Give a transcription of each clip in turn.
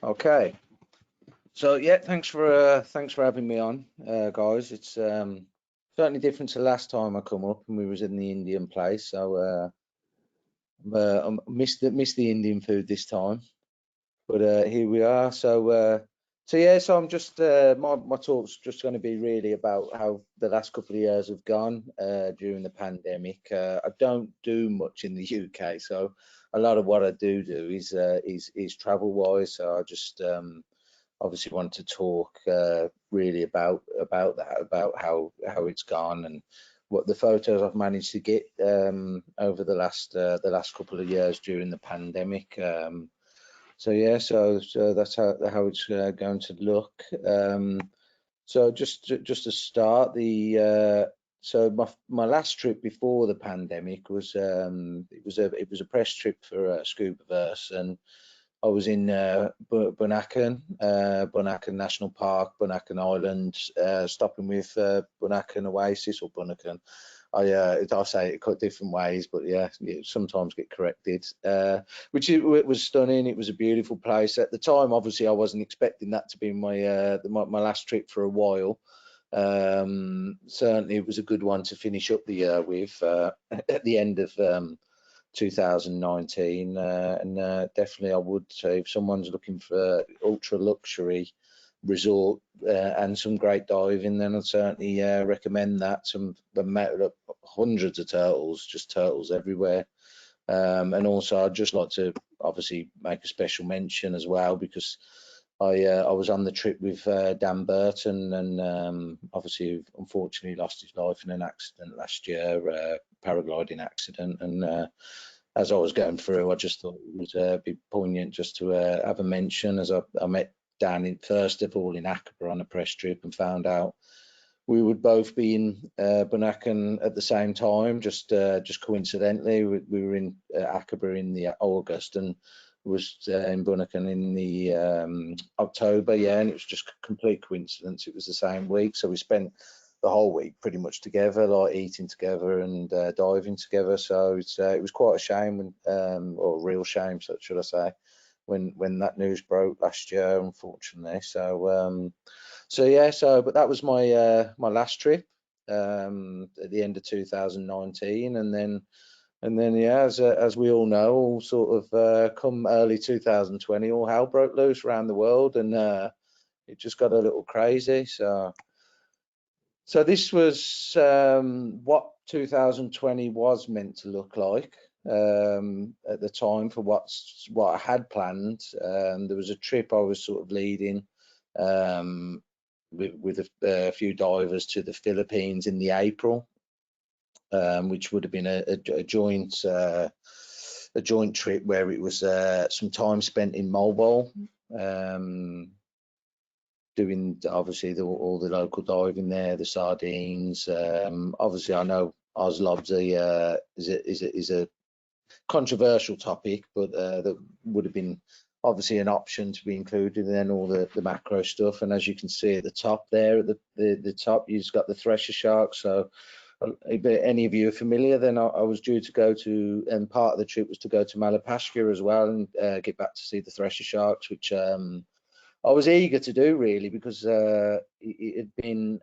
Okay. So yeah, thanks for having me on, guys. It's certainly different to last time I come up and we was in the Indian place. So I missed the Indian food this time, but here we are. So yeah, so I'm just my talk's just going to be really about how the last couple of years have gone during the pandemic. I don't do much in the UK, so a lot of what I do is travel wise. So I just obviously want to talk really about that, about how it's gone and what the photos I've managed to get over the last couple of years during the pandemic. So yeah, so that's how it's going to look. So just to start, so my last trip before the pandemic was it was a press trip for Scubaverse, and I was in Bunaken National Park, Bunaken Island, stopping with Bunaken Oasis or Bunaken. I say it quite different ways, but yeah, you sometimes get corrected. Which it was stunning. It was a beautiful place at the time. Obviously, I wasn't expecting that to be my last trip for a while. Certainly, it was a good one to finish up the year with at the end of 2019, and definitely I would say if someone's looking for ultra luxury resort and some great diving, then I'd certainly recommend that. They met up hundreds of turtles, just turtles everywhere. And also I'd just like to obviously make a special mention as well, because I was on the trip with Dan Burton, and obviously unfortunately lost his life in an accident last year, paragliding accident. And as I was going through, I just thought it would be poignant just to have a mention, as I met Dan first of all in Aqaba on a press trip and found out we would both be in Bunaken at the same time, just coincidentally. We were in Aqaba in the August and was in Bunaken in the October, yeah, and it was just a complete coincidence. It was the same week, so we spent the whole week pretty much together, like eating together and diving together. So it was quite a shame, or a real shame, so should I say, when that news broke last year, unfortunately. So yeah, but that was my my last trip at the end of 2019, and then yeah, as we all know, all sort of come early 2020, all hell broke loose around the world, and it just got a little crazy. So this was what 2020 was meant to look like at the time for what I had planned. There was a trip I was sort of leading with a few divers to the Philippines in the April, which would have been a joint trip where it was some time spent in Mobile, doing obviously all the local diving there, the sardines. Obviously, I know Oslobs is a controversial topic, but that would have been obviously an option to be included, and then all the macro stuff. And as you can see at the top there, at the top, you've got the thresher shark. So if any of you are familiar, then I was due to go to, and part of the trip was to go to Malapashka as well and get back to see the thresher sharks, which I was eager to do, really, because it had been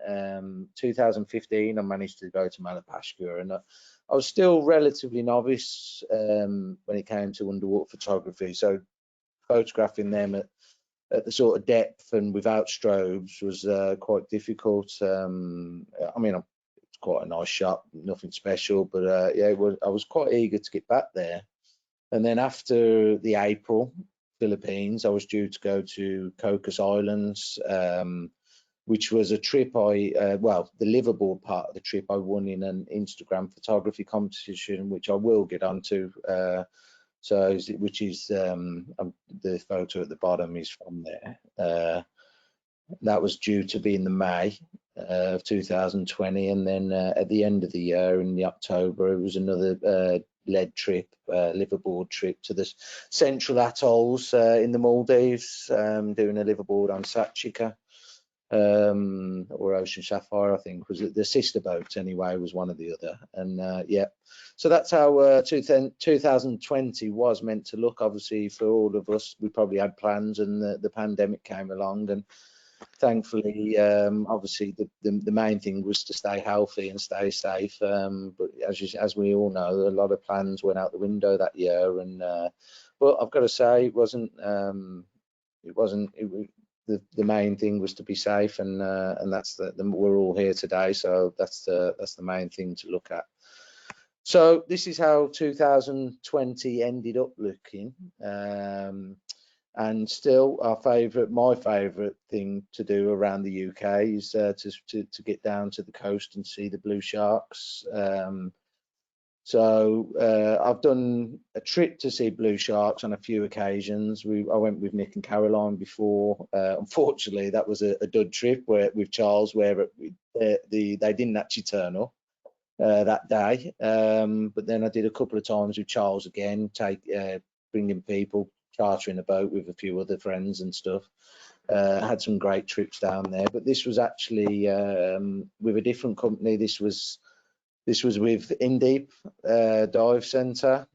2015 I managed to go to Malapashka, and I was still relatively novice when it came to underwater photography, so photographing them at the sort of depth and without strobes was quite difficult. I mean, it's quite a nice shot, nothing special, but yeah, I was quite eager to get back there. And then after the April Philippines, I was due to go to Cocos Islands, which was a trip well, the liveaboard part of the trip I won in an Instagram photography competition, which I will get onto. Which is the photo at the bottom is from there. That was due to be in the May of 2020, and then at the end of the year in the October, it was another lead trip, liveaboard trip to the central atolls in the Maldives, doing a liveaboard on Satchika. or Ocean Sapphire, I think, was the sister boat anyway, was one of the other. And yeah, so that's how 2020 was meant to look. Obviously, for all of us, we probably had plans, and the pandemic came along, and thankfully, obviously, the main thing was to stay healthy and stay safe. But as we all know, a lot of plans went out the window that year. And but I've got to say, it wasn't. The main thing was to be safe, and that's we're all here today, so that's the main thing to look at. So this is how 2020 ended up looking. And still, my favourite thing to do around the UK is to get down to the coast and see the blue sharks. So I've done a trip to see blue sharks on a few occasions. I went with Nick and Caroline before. Unfortunately, that was a dud trip with Charles, where they didn't actually turn up that day. But then I did a couple of times with Charles again, bringing people, chartering a boat with a few other friends and stuff. Had some great trips down there, but this was actually with a different company. This was with Indeep Dive Centre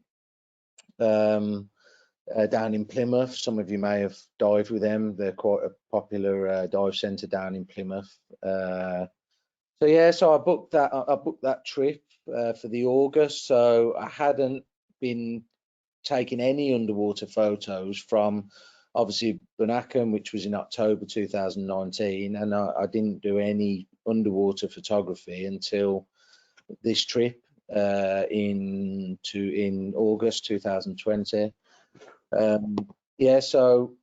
down in Plymouth. Some of you may have dived with them. They're quite a popular dive centre down in Plymouth. So yeah, so I booked that trip for the August. So I hadn't been taking any underwater photos from obviously Bunaken, which was in October 2019, and I didn't do any underwater photography until this trip in August 2020. Yeah, so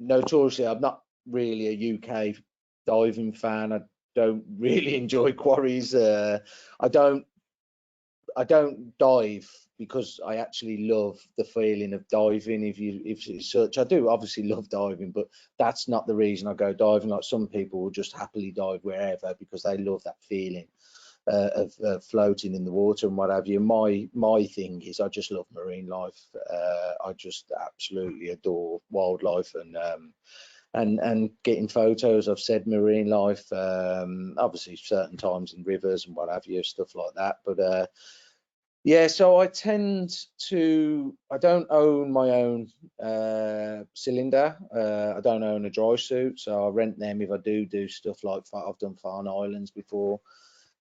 notoriously, I'm not really a UK diving fan. I don't really enjoy quarries. I don't dive because I actually love the feeling of diving. If you search, I do obviously love diving, but that's not the reason I go diving. Like some people will just happily dive wherever because they love that feeling of floating in the water and what have you. My thing is I just love marine life. I just absolutely adore wildlife and getting photos. I've said marine life, obviously certain times in rivers and what have you, stuff like that. But yeah, so I don't own my own cylinder. I don't own a dry suit, so I rent them if I do stuff like I've done Farne Islands before.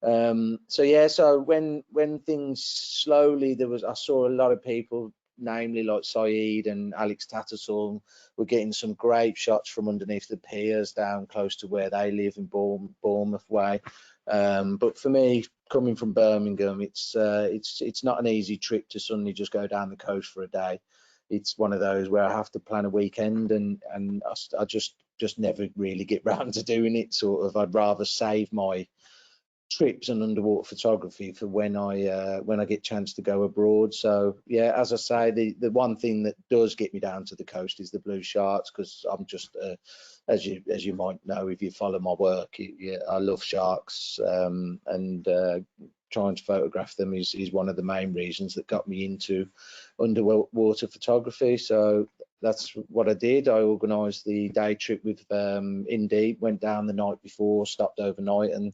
So yeah, so when things slowly, I saw a lot of people, namely like Saeed and Alex Tattersall, were getting some great shots from underneath the piers down close to where they live in Bournemouth way. But for me, coming from Birmingham, it's not an easy trip to suddenly just go down the coast for a day. It's one of those where I have to plan a weekend, and I just never really get round to doing it. Sort of, I'd rather save my trips and underwater photography for when I get a chance to go abroad. So yeah, as I say, the one thing that does get me down to the coast is the blue sharks, because I'm just as you might know if you follow my work, yeah, I love sharks, and trying to photograph them is one of the main reasons that got me into underwater photography. So that's what I did. I organised the day trip with Indeed, went down the night before, stopped overnight, and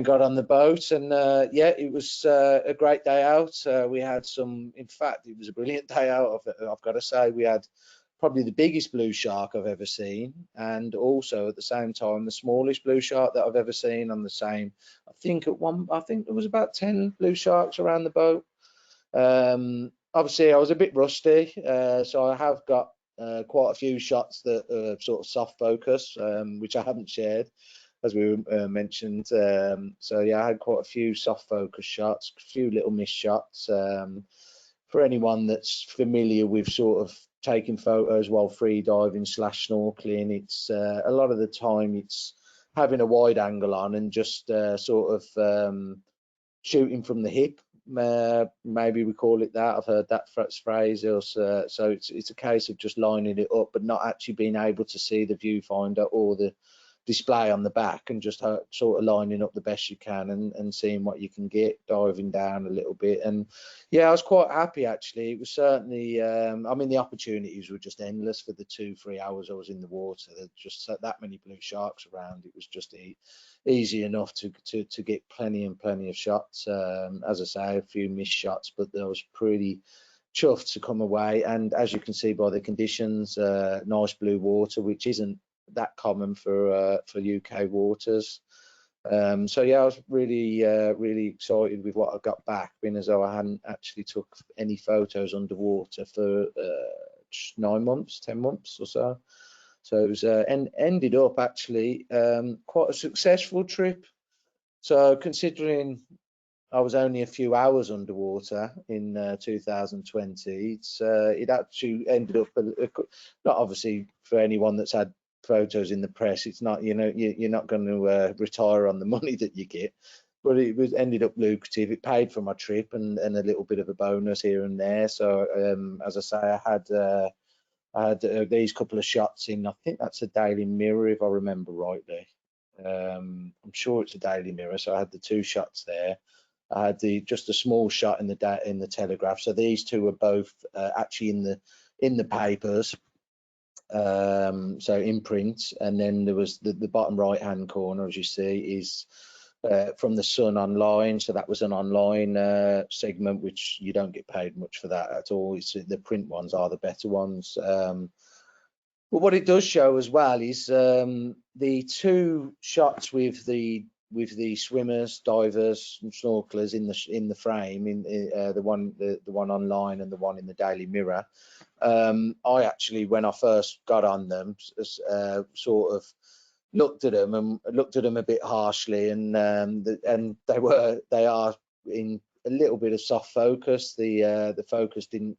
got on the boat. And yeah, it was a great day out. We had in fact, it was a brilliant day out. I've got to say, we had probably the biggest blue shark I've ever seen, and also at the same time the smallest blue shark that I've ever seen on the same. I think there was about 10 blue sharks around the boat. Obviously I was a bit rusty, so I have got quite a few shots that are sort of soft focus, which I haven't shared, as we mentioned. So yeah, I had quite a few soft focus shots, a few little missed shots. For anyone that's familiar with sort of taking photos while free diving / snorkeling, it's a lot of the time it's having a wide angle on and just sort of shooting from the hip. Maybe we call it that. I've heard that phrase. So it's a case of just lining it up, but not actually being able to see the viewfinder or the display on the back, and just sort of lining up the best you can and seeing what you can get, diving down a little bit. And yeah, I was quite happy actually. It was certainly I mean, the opportunities were just endless for the 2-3 hours I was in the water. There's just that many blue sharks around. It was just easy enough to get plenty of shots. As I say, a few missed shots, but I was pretty chuffed to come away. And as you can see by the conditions, nice blue water, which isn't that common for UK waters. So yeah, I was really excited with what I got back, being as though I hadn't actually took any photos underwater for 9 months, 10 months or so. So it was ended up actually quite a successful trip. So considering I was only a few hours underwater in 2020, it actually ended up not obviously for anyone that's had photos in the press, it's not, you know, you're not going to retire on the money that you get, but it was ended up lucrative. It paid for my trip and a little bit of a bonus here and there. So as I say, I had these couple of shots in, I think that's a Daily Mirror if I remember rightly. I'm sure it's a Daily Mirror. So I had the 2 shots there. I had just a small shot in the Telegraph. So these 2 were both actually in the papers, so in print. And then there was the bottom right hand corner, as you see, is from the Sun online. So that was an online segment, which you don't get paid much for that at all. The print ones are the better ones. But what it does show as well is the 2 shots with the swimmers, divers, and snorkelers in the frame, the one online and the one in the Daily Mirror. I actually, when I first got on them, sort of looked at them a bit harshly, and they are in a little bit of soft focus. The focus didn't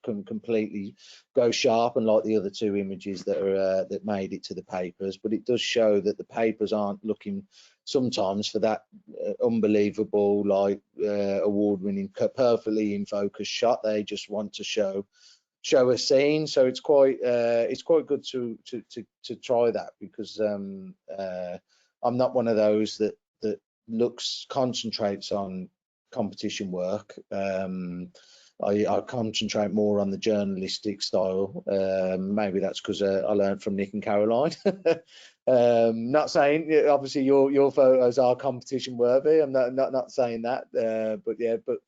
completely go sharp, and like the other 2 images that made it to the papers. But it does show that the papers aren't looking sometimes for that unbelievable, like award-winning, perfectly in focus shot. They just want to show a scene. So it's quite good to try that, because I'm not one of those that concentrates on competition work. I concentrate more on the journalistic style. Maybe that's because I learned from Nick and Caroline. Not saying obviously your photos are competition worthy. I'm not saying that, but yeah, but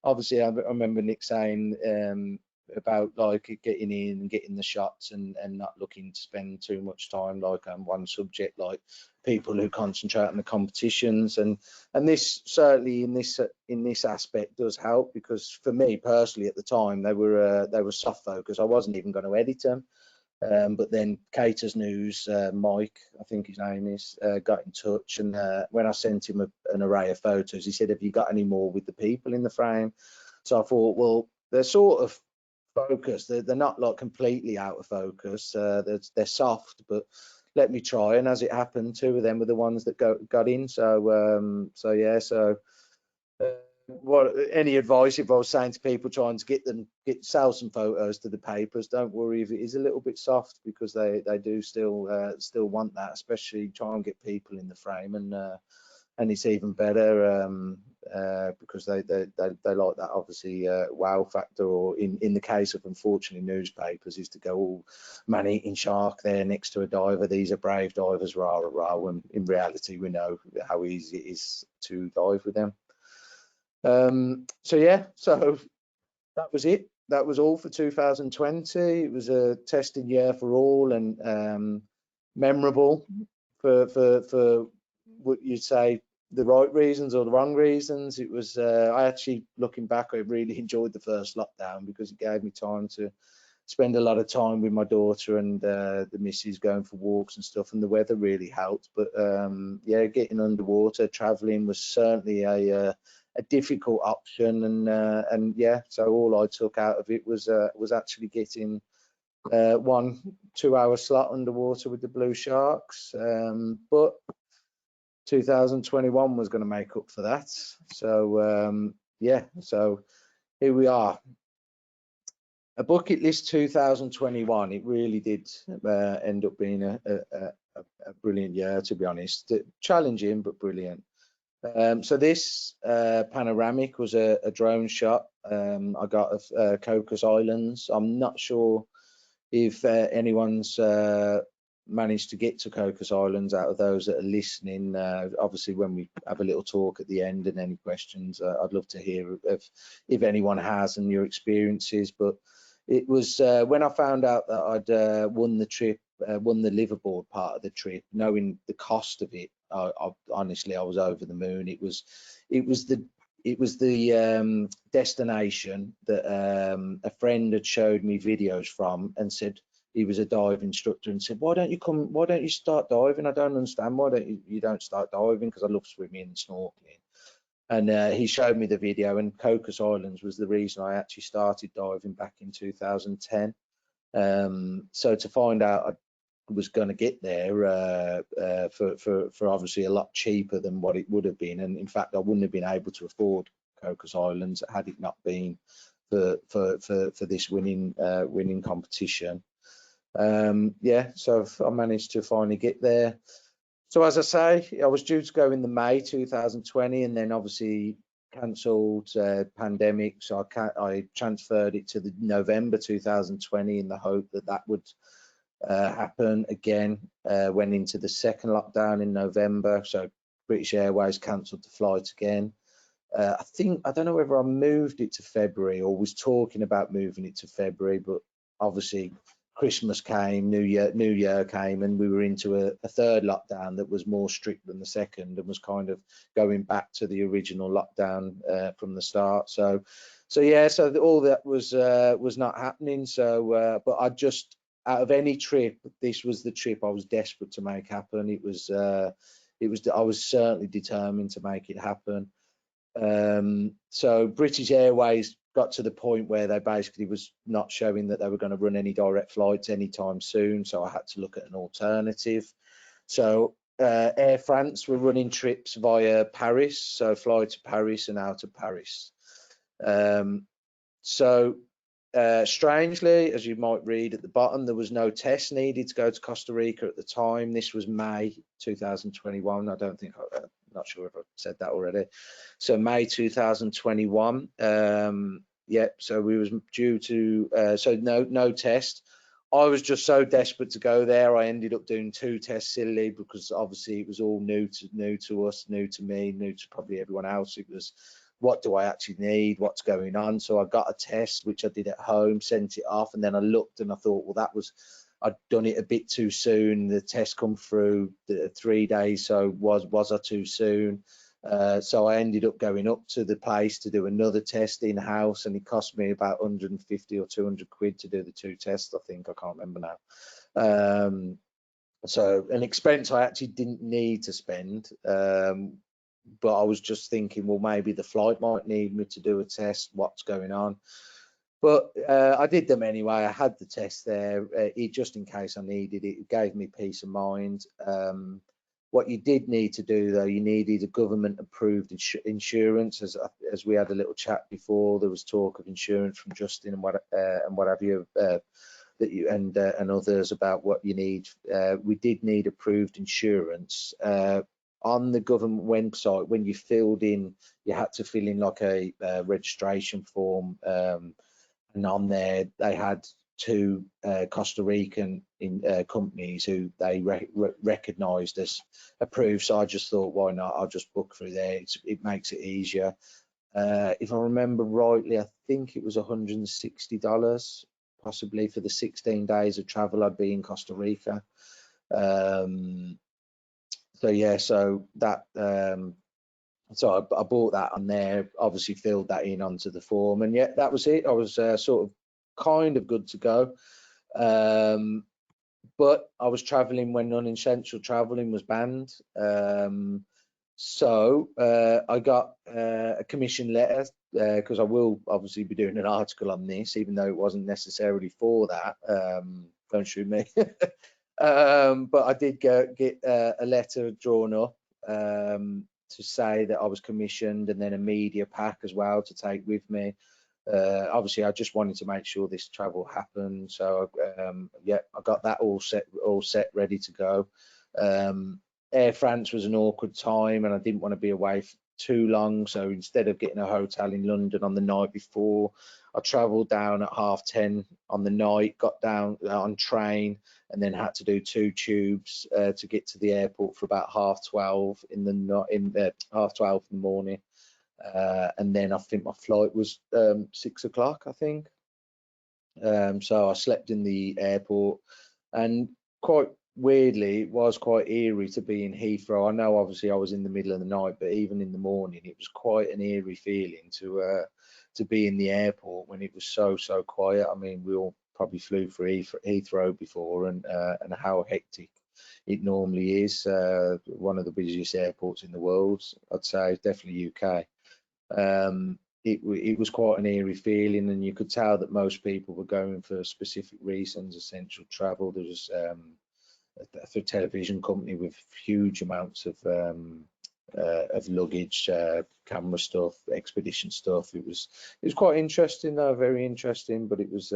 obviously I remember Nick saying about like getting in and getting the shots and not looking to spend too much time like on one subject, like people who concentrate on the competitions. And this certainly in this aspect does help, because for me personally at the time they were soft focus. I wasn't even going to edit them, but then Caters News, Mike, I think his name is, got in touch, and when I sent him an array of photos, he said, have you got any more with the people in the frame? So I thought, well, they're sort of focus, they're not like completely out of focus, they're soft, but let me try. And as it happened, 2 of them were the ones that got in. So yeah, what any advice if I was saying to people trying to sell some photos to the papers, don't worry if it is a little bit soft, because they do still want that, especially try and get people in the frame. And it's even better because they like that, obviously, wow factor, or in the case of, unfortunately, newspapers, is to go, oh, man-eating shark there next to a diver, these are brave divers, rah rah rah, when in reality we know how easy it is to dive with them. So yeah, so that was it. That was all for 2020. It was a testing year for all, and memorable for what you'd say the right reasons or the wrong reasons. It was I actually, looking back, I really enjoyed the first lockdown, because it gave me time to spend a lot of time with my daughter and the missus, going for walks and stuff, and the weather really helped. But yeah, getting underwater, traveling was certainly a difficult option, and yeah, so all I took out of it was actually getting 1 2-hour slot underwater with the blue sharks. But 2021 was going to make up for that. So yeah, so here we are. A bucket list 2021. It really did end up being a a brilliant year, to be honest. Challenging but brilliant. So this panoramic was a drone shot I got of Cocos Islands. I'm not sure if anyone's managed to get to Cocos Islands out of those that are listening. Obviously, when we have a little talk at the end and any questions, I'd love to hear if anyone has and your experiences. But it was when I found out that I'd won the trip, won the liveaboard part of the trip, knowing the cost of it, honestly, I was over the moon. It was the destination that a friend had showed me videos from and said, he was a dive instructor, and said, why don't you start diving? I don't understand, why don't you don't start diving? Because I love swimming and snorkeling. And he showed me the video, and Cocos Islands was the reason I actually started diving back in 2010. So to find out I was going to get there for obviously a lot cheaper than what it would have been, and in fact I wouldn't have been able to afford Cocos Islands had it not been for this winning competition. Yeah, so I managed to finally get there. So as I say, I was due to go in the May 2020, and then obviously cancelled, pandemic, so I transferred it to the November 2020 in the hope that that would happen again. Went into the second lockdown in November, so British Airways cancelled the flight again. I don't know whether I moved it to February or was talking about moving it to February, but obviously Christmas came, New Year came, and we were into a third lockdown that was more strict than the second, and was kind of going back to the original lockdown from the start. So yeah, so all that was not happening. So but I just, out of any trip, this was the trip I was desperate to make happen. I was certainly determined to make it happen. So British Airways got to the point where they basically was not showing that they were going to run any direct flights anytime soon, so I had to look at an alternative. So Air France were running trips via Paris, so fly to Paris and out of Paris. Strangely, as you might read at the bottom, there was no test needed to go to Costa Rica at the time. This was May 2021. Not sure if I said that already. So May 2021. Yeah, so we was due to, so no test. I was just so desperate to go there. I ended up doing 2 tests silly, because obviously it was all new to us, new to me, new to probably everyone else. It was, what do I actually need? What's going on? So I got a test, which I did at home, sent it off, and then I looked and I thought, well, I'd done it a bit too soon. The test come through 3 days, so was I too soon? So I ended up going up to the place to do another test in-house, and it cost me about 150 or 200 quid to do the 2 tests, I think. I can't remember now. So an expense I actually didn't need to spend, but I was just thinking, well, maybe the flight might need me to do a test, what's going on? But I did them anyway. I had the test there, just in case I needed it. It gave me peace of mind. What you did need to do, though, you needed a government approved insurance. As we had a little chat before, there was talk of insurance from Justin and what have you, that you and others about what you need. We did need approved insurance. On the government website, when you filled in, you had to fill in like a registration form, and on there they had 2 Costa Rican companies who they recognised as approved. So I just thought, why not? I'll just book through there. It makes it easier. If I remember rightly, I think it was $160 possibly for the 16 days of travel I'd be in Costa Rica. So yeah, so that so I bought that on there, obviously filled that in onto the form, and yeah, that was it. I was sort of kind of good to go, but I was traveling when non-essential traveling was banned. So I got a commission letter, because I will obviously be doing an article on this, even though it wasn't necessarily for that. Don't shoot me. But I did get a letter drawn up to say that I was commissioned, and then a media pack as well to take with me. Obviously, I just wanted to make sure this travel happened. So yeah, I got that all set, ready to go. Air France was an awkward time, and I didn't want to be away for too long. So instead of getting a hotel in London on the night before, I travelled down at 10:30 on the night, got down on train, and then had to do 2 tubes to get to the airport for about 12:30 in the 12:30 in the morning. And then I think my flight was 6 o'clock, I think. So I slept in the airport, and quite weirdly, it was quite eerie to be in Heathrow. I know obviously I was in the middle of the night, but even in the morning, it was quite an eerie feeling to be in the airport when it was so quiet. I mean, we all probably flew through Heathrow before, and how hectic it normally is. One of the busiest airports in the world, I'd say, definitely UK. It was quite an eerie feeling, and you could tell that most people were going for specific reasons, essential travel. There was a television company with huge amounts of luggage, camera stuff, expedition stuff. It was quite interesting though, very interesting, but it was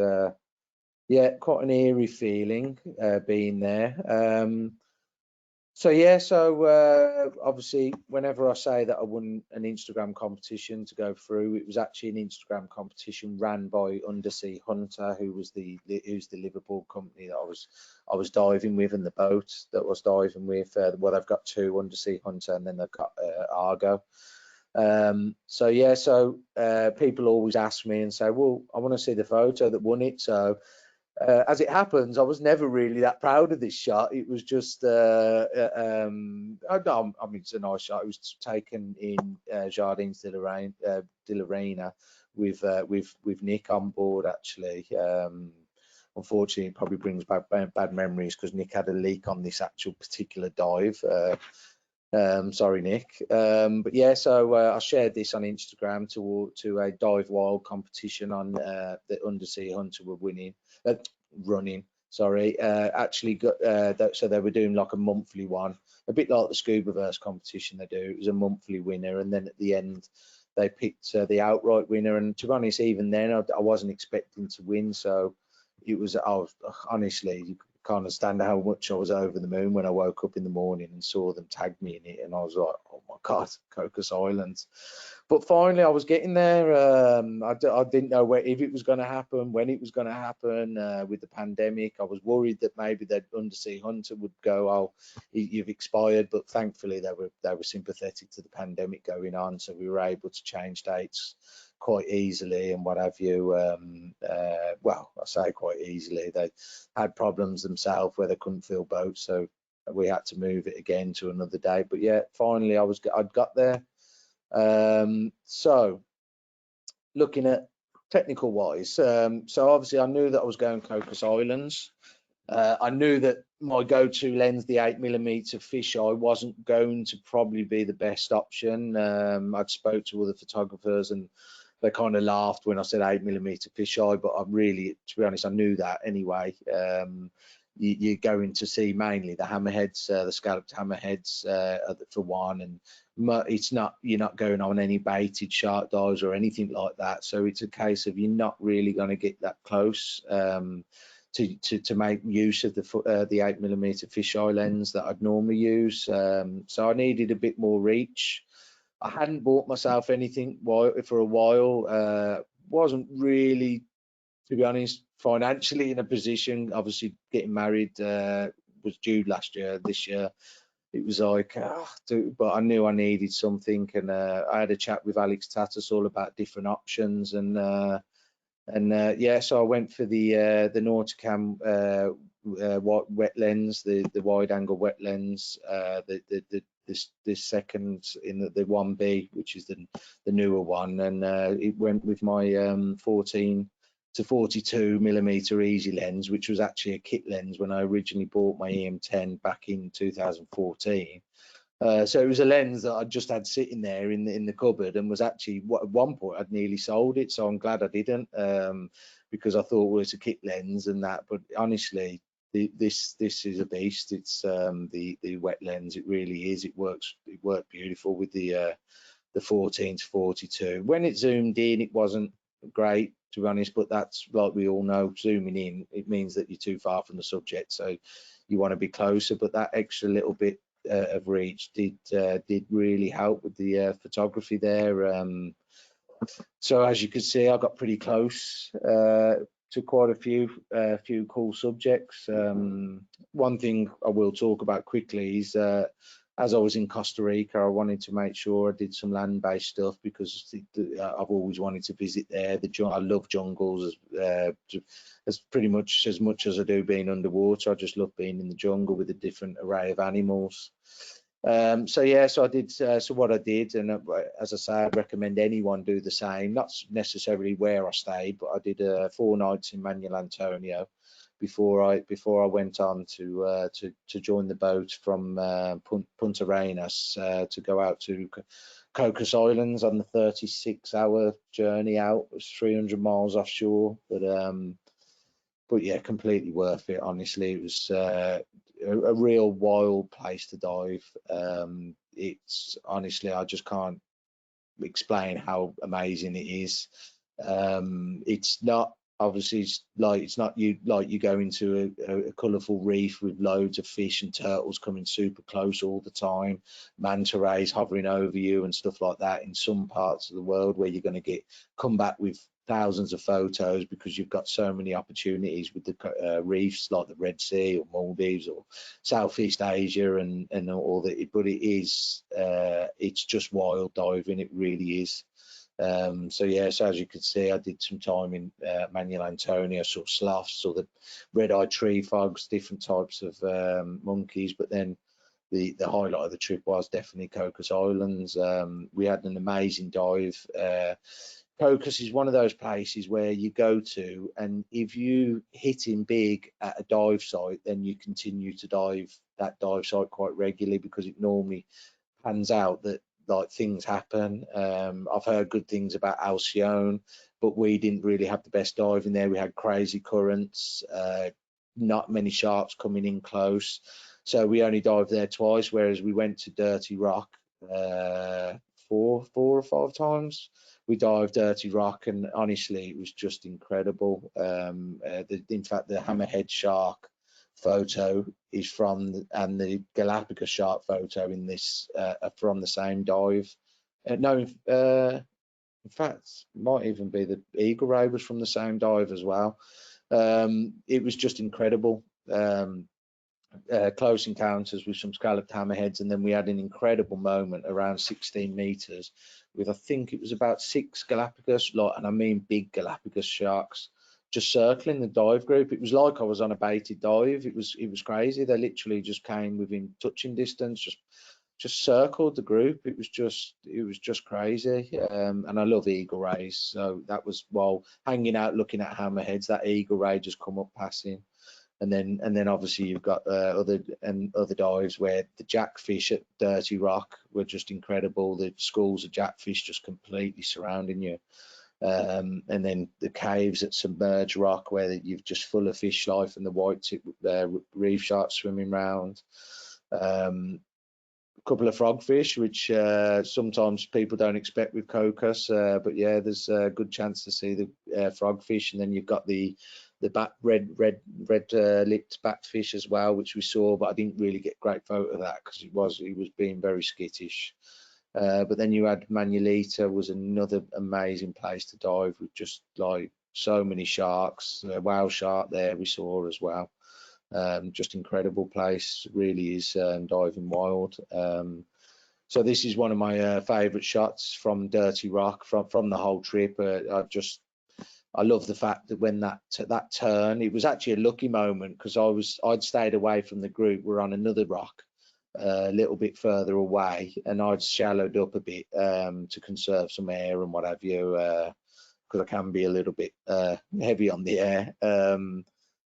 yeah, quite an eerie feeling being there. So yeah, obviously whenever I say that I won an Instagram competition to go through, it was actually an Instagram competition ran by Undersea Hunter, who's the Liverpool company that I was diving with, and the boat that I was diving with. Well, they've got 2, Undersea Hunter, and then they've got Argo. So yeah, people always ask me and say, well, I want to see the photo that won it. So as it happens, I was never really that proud of this shot. It was just, I mean, it's a nice shot. It was taken in Jardins de la Reina with Nick on board, actually. Unfortunately, it probably brings back bad memories because Nick had a leak on this actual particular dive. Sorry, Nick. But yeah, so I shared this on Instagram to a dive wild competition on the Undersea Hunter were running. Sorry, actually got so they were doing like a monthly one, a bit like the Scubaverse competition they do. It was a monthly winner, and then at the end they picked the outright winner. And to be honest, even then I wasn't expecting to win, so it was. I was honestly, you can't understand how much I was over the moon when I woke up in the morning and saw them tag me in it, and I was like, oh my god, Cocos Islands. But finally I was getting there. I didn't know if it was going to happen, when it was going to happen. With the pandemic, I was worried that maybe the Undersea Hunter would go, oh, you've expired, but thankfully they were sympathetic to the pandemic going on, so we were able to change dates quite easily and what have you. Well, I say quite easily. They had problems themselves where they couldn't fill boats, so we had to move it again to another day. But yeah, finally I'd got there. So looking at technical wise, so obviously I knew that I was going Cocos Islands. I knew that my go-to lens, the 8mm fisheye, wasn't going to probably be the best option. I'd spoke to other photographers and they kind of laughed when I said 8mm fisheye, but I really, to be honest, I knew that anyway. You're going to see mainly the hammerheads, the scalloped hammerheads for one, and you're not going on any baited shark dives or anything like that. So it's a case of you're not really going to get that close to make use of the 8mm fisheye lens that I'd normally use. So I needed a bit more reach. I hadn't bought myself anything for a while. Wasn't really, to be honest, financially in a position. Obviously, getting married was due last year. This year, it was like, but I knew I needed something, and I had a chat with Alex Tattersall about different options, and yeah, so I went for the Nauticam wet lens, the wide angle wet lens, this second in the 1B, which is the newer one, and it went with my 14 to 42mm easy lens, which was actually a kit lens when I originally bought my EM10 back in 2014. So it was a lens that I just had sitting there in the cupboard, and was actually, at one point I'd nearly sold it, so I'm glad I didn't, because I thought, well, it's a kit lens and that. But honestly, this is a beast. It's the wet lens. It really is. It worked beautiful with the 14 to 42. When it zoomed in, it wasn't great to be honest, but that's like we all know, zooming in, it means that you're too far from the subject, so you want to be closer. But that extra little bit of reach did really help with the photography there. So as you can see, I got pretty close to quite a few cool subjects. One thing I will talk about quickly is as I was in Costa Rica, I wanted to make sure I did some land-based stuff because I've always wanted to visit there. I love jungles as pretty much as I do being underwater. I just love being in the jungle with a different array of animals. So yeah, so I did. So what I did, and as I say, I'd recommend anyone do the same. Not necessarily where I stayed, but I did 4 nights in Manta, Antonio before I went on to join the boat from Punta Arenas to go out to Cocos Islands on the 36-hour journey out. It was 300 miles offshore, but yeah, completely worth it. Honestly, it was a real wild place to dive. It's honestly, I just can't explain how amazing it is. It's not obviously it's not you go into a colourful reef with loads of fish and turtles coming super close all the time, manta rays hovering over you and stuff like that in some parts of the world where you're going to come back with thousands of photos because you've got so many opportunities with the reefs like the Red Sea or Maldives or Southeast Asia and all that. But it is it's just wild diving, it really is. So yeah, so as you can see, I did some time in Manuel Antonio, saw sloths, saw the red-eyed tree frogs, different types of monkeys, but then the highlight of the trip was definitely Cocos Islands. We had an amazing dive. Cocos is one of those places where you go to, and if you hit in big at a dive site, then you continue to dive that dive site quite regularly because it normally pans out that like things happen. I've heard good things about Alcyone, but we didn't really have the best diving there. We had crazy currents, not many sharks coming in close, so we only dived there twice, whereas we went to Dirty Rock 4 or 5 times. We dived Dirty Rock, and honestly, it was just incredible. In fact, the hammerhead shark photo is from the Galapagos shark photo in this are from the same dive. No, in fact, might even be the eagle ray was from the same dive as well. It was just incredible. Close encounters with some scalloped hammerheads, and then we had an incredible moment around 16 meters with, I think it was about 6 Galapagos, and I mean big Galapagos sharks, just circling the dive group. It was like I was on a baited dive. It was crazy. They literally just came within touching distance, just circled the group. It was just crazy. And I love eagle rays, so that was while hanging out looking at hammerheads, that eagle ray just come up passing. And then obviously you've got other dives where the jackfish at Dirty Rock were just incredible. The schools of jackfish just completely surrounding you. And then the caves at Submerged Rock where you've just full of fish life and the white tip reef sharks swimming around. A couple of frogfish, which sometimes people don't expect with Cocos, but yeah, there's a good chance to see the frogfish. And then you've got the red lipped batfish as well, which we saw, but I didn't really get a great photo of that because he was being very skittish. But then you had Manuelita, was another amazing place to dive with just like so many sharks. Whale shark there we saw as well. Just incredible place, really is diving wild. So this is one of my favorite shots from Dirty Rock from the whole trip. I love the fact that when that turn, it was actually a lucky moment because I'd stayed away from the group. We're on another rock a little bit further away, and I'd shallowed up a bit to conserve some air and what have you, because I can be a little bit heavy on the air.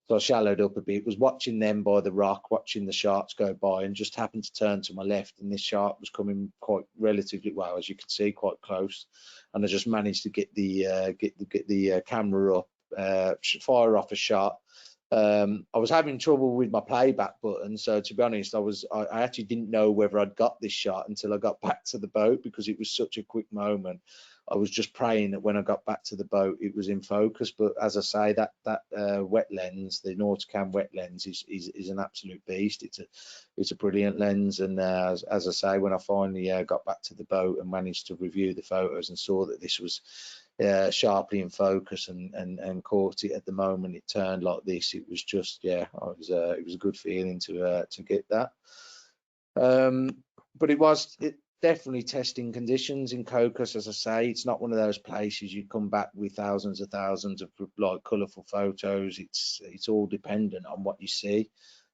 So I shallowed up a bit, was watching them by the rock, watching the sharks go by, and just happened to turn to my left, and this shark was coming quite relatively well, as you can see, quite close. And I just managed to get the camera up, fire off a shot. I was having trouble with my playback button, so to be honest, I actually didn't know whether I'd got this shot until I got back to the boat because it was such a quick moment. I was just praying that when I got back to the boat, it was in focus. But as I say, that wet lens, the Nauticam wet lens, is an absolute beast. It's a brilliant lens. And as I say, when I finally got back to the boat and managed to review the photos and saw that this was sharply in focus and caught it at the moment it turned like this, it was just, yeah, it was a good feeling to get that. But it definitely testing conditions in Cocos. As I say, it's not one of those places you come back with thousands of like colourful photos. It's all dependent on what you see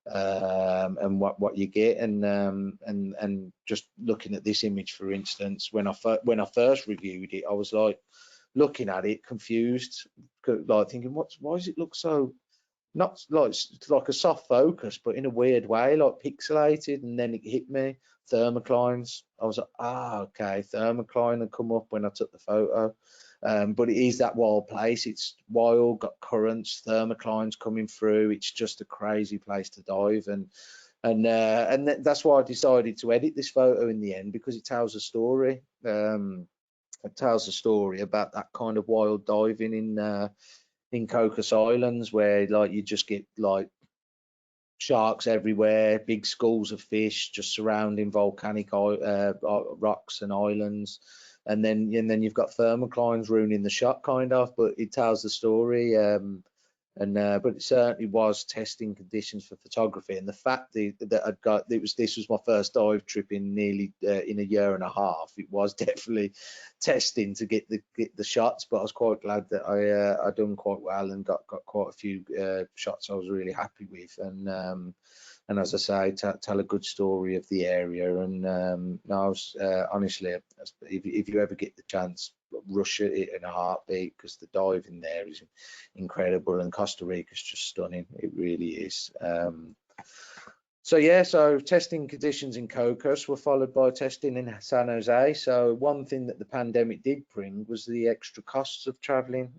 and what you get. And just looking at this image, for instance, when I first reviewed it, I was like looking at it confused, like thinking, why does it look so, not like a soft focus, but in a weird way, like pixelated? And then it hit me, thermoclines. I was like, okay, thermocline had come up when I took the photo. But it is that wild place. It's wild, got currents, thermoclines coming through. It's just a crazy place to dive, and that's why I decided to edit this photo in the end, because it tells a story. It tells a story about that kind of wild diving in Cocos Islands, where like you just get like sharks everywhere, big schools of fish just surrounding volcanic rocks and islands, and then you've got thermoclines ruining the shot, kind of. But it tells the story. But it certainly was testing conditions for photography, and the fact that I'd got this was my first dive trip in nearly in a year and a half. It was definitely testing to get the shots, but I was quite glad that I done quite well and got quite a few shots I was really happy with, and as I say, tell a good story of the area. And no, I was honestly, if you ever get the chance, rush it in a heartbeat, because the diving there is incredible, and Costa Rica is just stunning. It really is. So yeah, so testing conditions in Cocos were followed by testing in San Jose. So one thing that the pandemic did bring was the extra costs of traveling.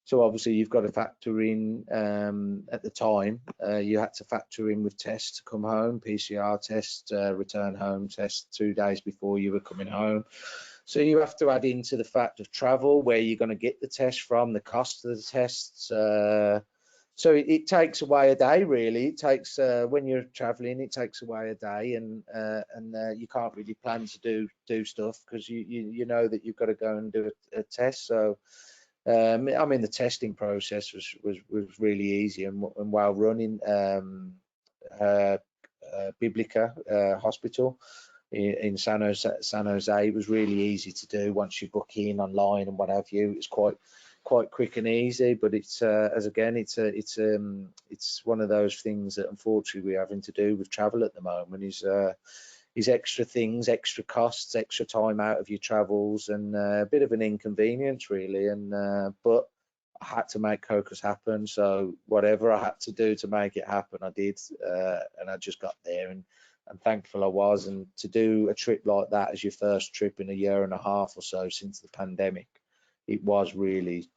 So obviously you've got to factor in, at the time, you had to factor in with tests to come home, PCR tests, return home tests 2 days before you were coming home. So you have to add into the fact of travel, where you're going to get the test from, the cost of the tests. So it takes away a day, really. It takes, when you're traveling, it takes away a day, and you can't really plan to do stuff, because you know that you've got to go and do a test. So I mean, the testing process was really easy and while running. Biblica Hospital in San Jose, it was really easy to do once you book in online and what have you. It's quite quick and easy, but it's it's one of those things that unfortunately we're having to do with travel at the moment, is extra things, extra costs, extra time out of your travels, and a bit of an inconvenience, really. And but I had to make Cocos happen, so whatever I had to do to make it happen, I did, and I just got there, and thankful I was. And to do a trip like that as your first trip in a year and a half or so since the pandemic, it was really,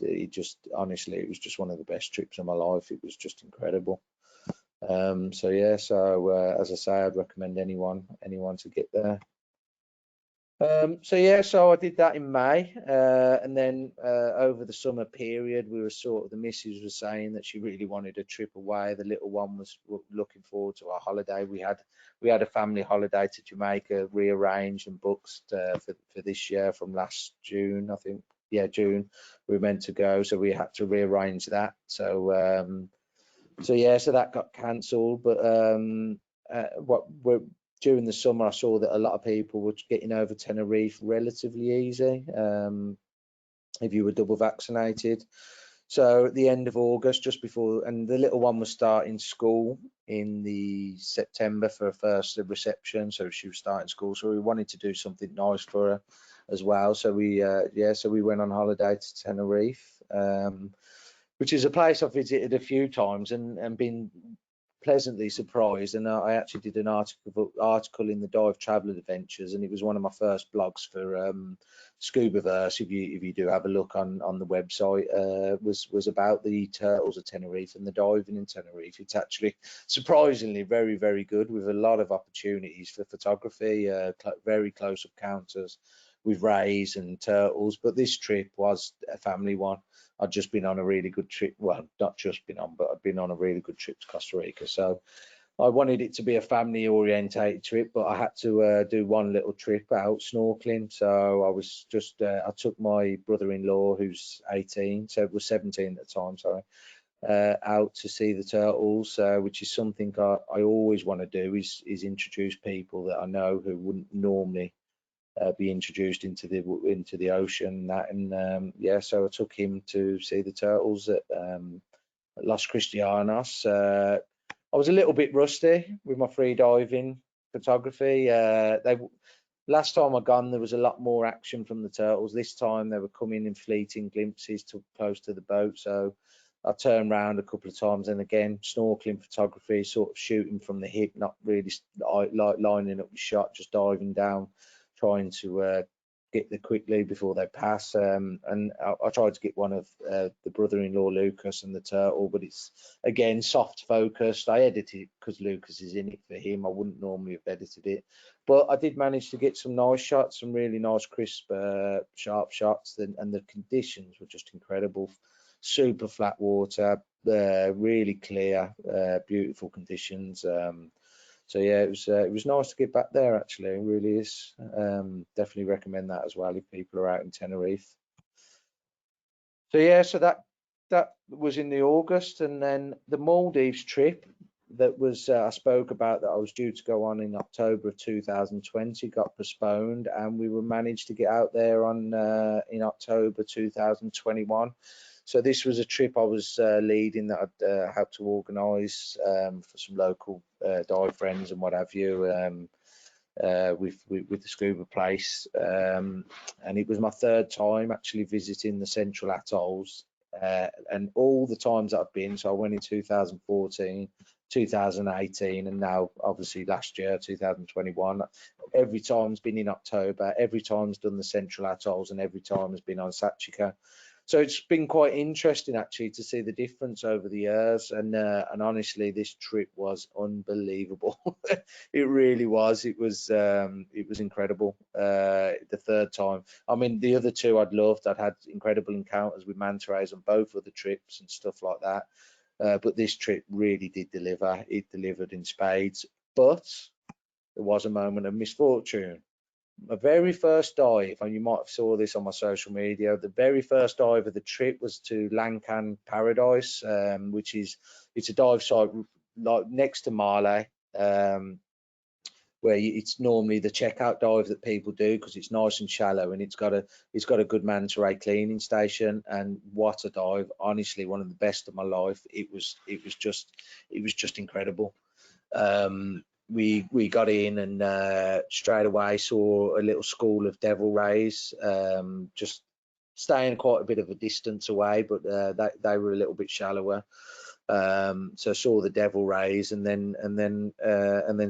honestly, it was just one of the best trips of my life. It was just incredible. So yeah, so as I say, I'd recommend anyone to get there. So yeah, so I did that in May, and then over the summer period, we were the missus was saying that she really wanted a trip away. The little one was looking forward to our holiday. We had a family holiday to Jamaica rearranged and booked for this year from last June, I think. Yeah, June we were meant to go, so we had to rearrange that. So yeah, so that got cancelled. But during the summer, I saw that a lot of people were getting over Tenerife relatively easy, if you were double vaccinated. So at the end of August, just before, and the little one was starting school in the September for her first reception, so she was starting school. So we wanted to do something nice for her as well. So we went on holiday to Tenerife, which is a place I've visited a few times and been pleasantly surprised. And I actually did an article in the Dive Travel Adventures, and it was one of my first blogs for Scubaverse. If you do have a look on the website, was about the turtles of Tenerife and the diving in Tenerife. It's actually surprisingly very, very good, with a lot of opportunities for photography, very close up counters with rays and turtles. But this trip was a family one. I'd just been on a really good trip. Well, not just been on, but I'd been on a really good trip to Costa Rica. So I wanted it to be a family orientated trip, but I had to do one little trip out snorkeling. So I was just, I took my brother-in-law, who's 18, so it was 17 at the time, sorry, out to see the turtles, which is something I always want to do, is introduce people that I know who wouldn't normally be introduced into the ocean. Yeah, so I took him to see the turtles at Los Cristianos. I was a little bit rusty with my free diving photography. Last time I gone, there was a lot more action from the turtles. This time they were coming in fleeting glimpses to close to the boat. So I turned around a couple of times, and again, snorkeling photography, sort of shooting from the hip, not really like lining up the shot, just diving down, trying to get there quickly before they pass. And I tried to get one of the brother-in-law Lucas and the turtle, but it's again soft focused. I edited it because Lucas is in it for him. I wouldn't normally have edited it, but I did manage to get some nice shots, some really nice crisp sharp shots, and the conditions were just incredible. Super flat water, really clear, beautiful conditions. So yeah, it was nice to get back there. Actually, it really is. Definitely recommend that as well if people are out in Tenerife. So yeah, so that was in the August, and then the Maldives trip that was I spoke about, that I was due to go on in October of 2020, got postponed, and we were managed to get out there on in October 2021. So this was a trip I was leading, that I'd helped to organise for some local dive friends and what have you, with the scuba place, and it was my third time actually visiting the Central Atolls, and all the times that I've been, so I went in 2014, 2018, and now obviously last year 2021. Every time's been in October, every time's done the Central Atolls, and every time has been on Sachika. So it's been quite interesting actually to see the difference over the years, and honestly, this trip was unbelievable. It really was. It was incredible. The third time, I mean, the other two I'd loved. I'd had incredible encounters with manta rays on both of the trips and stuff like that. But this trip really did deliver. It delivered in spades. But there was a moment of misfortune. My very first dive, and you might have saw this on my social media, the very first dive of the trip was to Lankan Paradise, which is, it's a dive site like next to Male, where it's normally the checkout dive that people do because it's nice and shallow, and it's got a good manta ray cleaning station. And what a dive! Honestly, one of the best of my life. It was just incredible. We got in, and straight away saw a little school of devil rays, just staying quite a bit of a distance away, but they were a little bit shallower. So I saw the devil rays, and then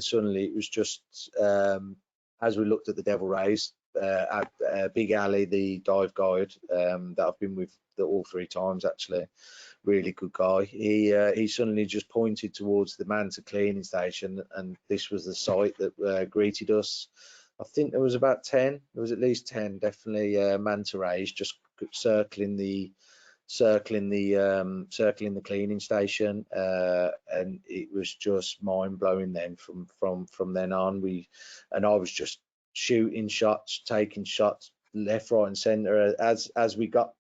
suddenly it was just, as we looked at the devil rays, at Big Ali, the dive guide, that I've been with all three times actually, really good guy. He suddenly just pointed towards the Manta cleaning station, and this was the site that greeted us. I think there was about 10. There was at least 10, definitely, manta rays just circling the cleaning station, and it was just mind blowing. Then from then on, I was just shooting shots, taking shots left, right, and centre as we got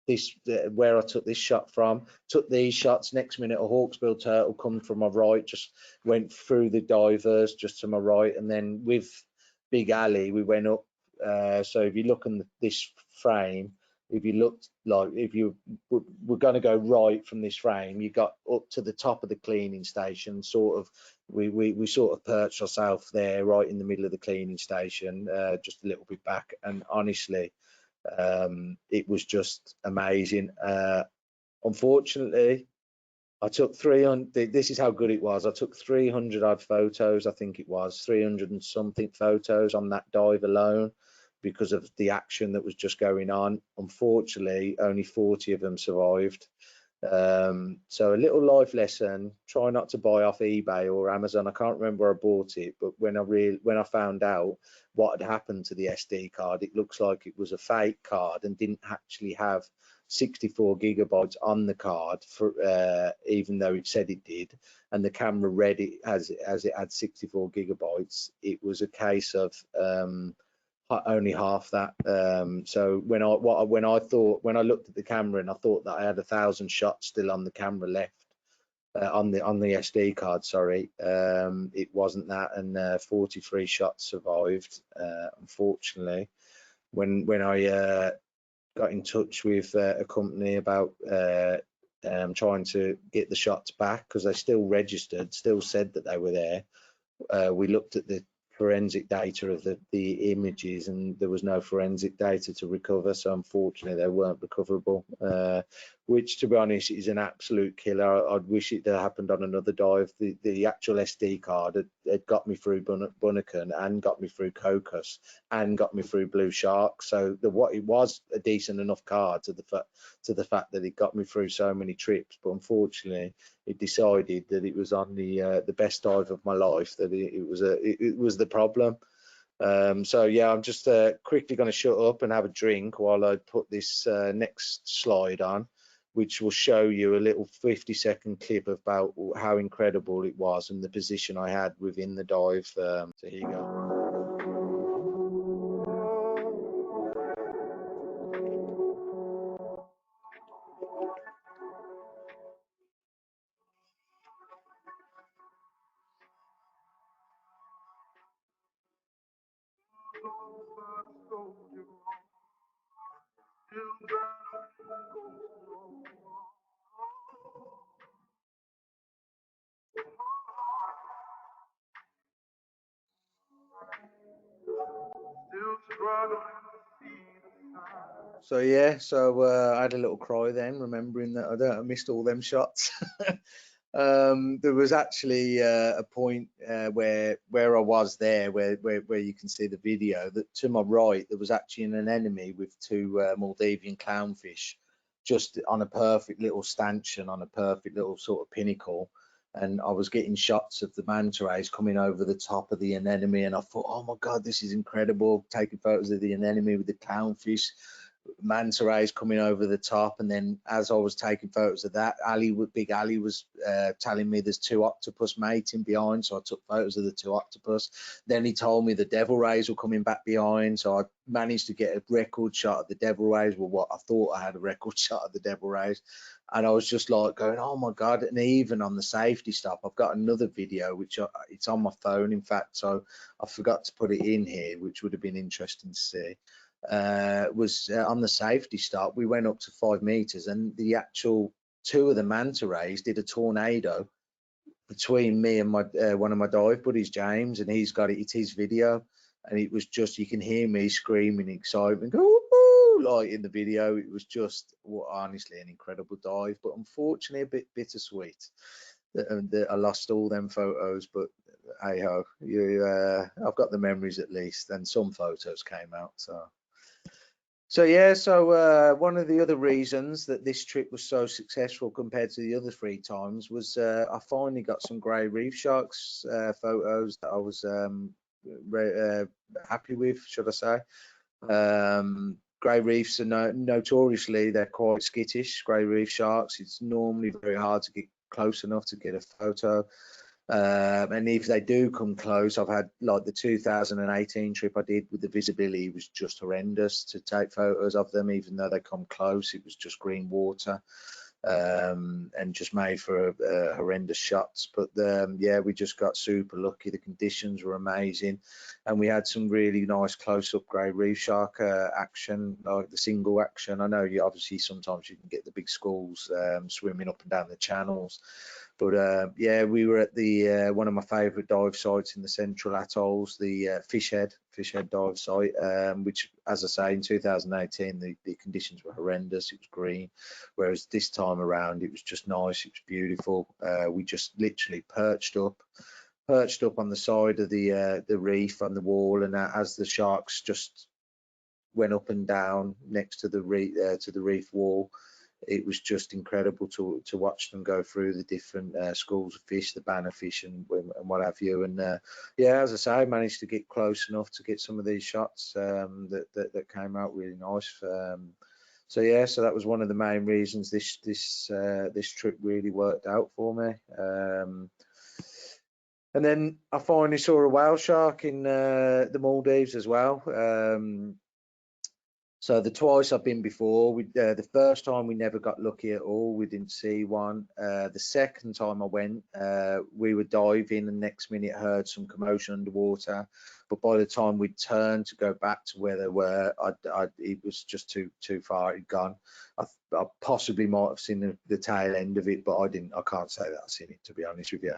this, where I took this shot from, took these shots. Next minute, a hawksbill turtle come from my right, just went through the divers just to my right, and then with Big Ali, we went up. So if you look in this frame, if you looked, like if you were going to go right from this frame, you got up to the top of the cleaning station. Sort of, we sort of perched ourselves there, right in the middle of the cleaning station, just a little bit back. And honestly, it was just amazing. Unfortunately, I took 300. This is how good it was. I took 300 odd photos. I think it was 300 and something photos on that dive alone, because of the action that was just going on. Unfortunately, only 40 of them survived. So a little life lesson: try not to buy off eBay or Amazon. I can't remember where I bought it, but when I found out what had happened to the SD card, it looks like it was a fake card and didn't actually have 64 gigabytes on the card, for even though it said it did, and the camera read it as it had 64 gigabytes. It was a case of only half that. So when I looked at the camera and I thought that I had 1,000 shots still on the camera left, on the SD card, sorry, it wasn't that, and 43 shots survived, unfortunately. When I got in touch with a company about trying to get the shots back, because they still registered, still said that they were there, we looked at the forensic data of the images, and there was no forensic data to recover, so unfortunately they weren't recoverable, which, to be honest, is an absolute killer. I'd wish it had happened on another dive. The actual SD card had got me through Bunaken, and got me through Cocos, and got me through Blue Shark, so it was a decent enough card to the fact that it got me through so many trips. But unfortunately it decided that it was on the best dive of my life, that it was the problem. So yeah, I'm just quickly going to shut up and have a drink while I put this next slide on, which will show you a little 50-second clip about how incredible it was and the position I had within the dive. So here you go. So yeah, I had a little cry then, remembering that I missed all them shots. There was actually a point where I was there, where you can see the video, that to my right there was actually an enemy with two Maldivian clownfish, just on a perfect little stanchion, on a perfect little sort of pinnacle, and I was getting shots of the manta rays coming over the top of the anemone, and I thought, oh my god, this is incredible, taking photos of the anemone with the clownfish, manta rays coming over the top. And then as I was taking photos of that, Big Ali was telling me there's two octopus mating behind, so I took photos of the two octopus. Then he told me the devil rays were coming back behind, so I managed to get a record shot of the devil rays. Well, what I thought I had a record shot of the devil rays, and I was just like going, oh my god. And even on the safety stop, I've got another video which it's on my phone, in fact, so I forgot to put it in here, which would have been interesting to see. Was on the safety stop. We went up to 5 meters, and the actual two of the manta rays did a tornado between me and my one of my dive buddies, James, and he's got it. It's his video, and it was just, you can hear me screaming excitement, go woo, like in the video. It was just, well, honestly, an incredible dive, but unfortunately a bit bittersweet that I lost all them photos. But hey ho, I've got the memories at least, and some photos came out. So yeah, one of the other reasons that this trip was so successful compared to the other 3 times was I finally got some grey reef sharks photos that I was happy with, should I say. Grey reefs are notoriously, they're quite skittish, grey reef sharks. It's normally very hard to get close enough to get a photo. And if they do come close, I've had, like the 2018 trip I did with the visibility was just horrendous to take photos of them. Even though they come close, it was just green water, and just made for horrendous shots. But yeah, we just got super lucky. The conditions were amazing, and we had some really nice close-up grey reef shark action, like the single action. I know you obviously sometimes you can get the big schools swimming up and down the channels, but yeah, we were at the one of my favourite dive sites in the Central Atolls, the Fishhead dive site, which, as I say, in 2018 the conditions were horrendous. It was green, whereas this time around it was just nice. It was beautiful. We just literally perched up on the side of the reef on the wall, and as the sharks just went up and down next to the reef wall, it was just incredible to watch them go through the different schools of fish, the banner fish and what have you. And yeah, as I say, I managed to get close enough to get some of these shots that came out really nice. So yeah, so that was one of the main reasons this trip really worked out for me. And then I finally saw a whale shark in the Maldives as well. So the twice I've been before, the first time we never got lucky at all. We didn't see one. The second time I went, we were diving and next minute heard some commotion underwater. But by the time we turned to go back to where they were, it was just too far. It had gone. I possibly might have seen the tail end of it, but I can't say that I've seen it, to be honest with you,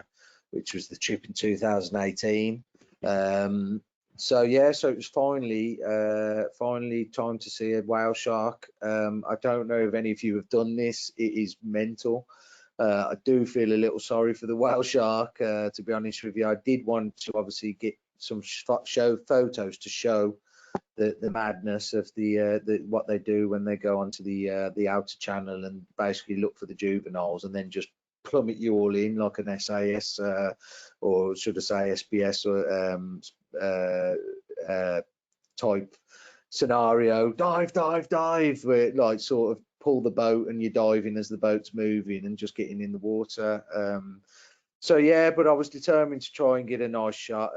which was the trip in 2018. So yeah, so it was finally time to see a whale shark. I don't know if any of you have done this. It is mental. I do feel a little sorry for the whale shark, to be honest with you. I did want to obviously get some photos to show the madness of what they do when they go onto the outer channel and basically look for the juveniles and then just plummet you all in like an SAS or should I say SBS or type scenario, dive, where like sort of pull the boat and you're diving as the boat's moving and just getting in the water. So yeah, but I was determined to try and get a nice shot.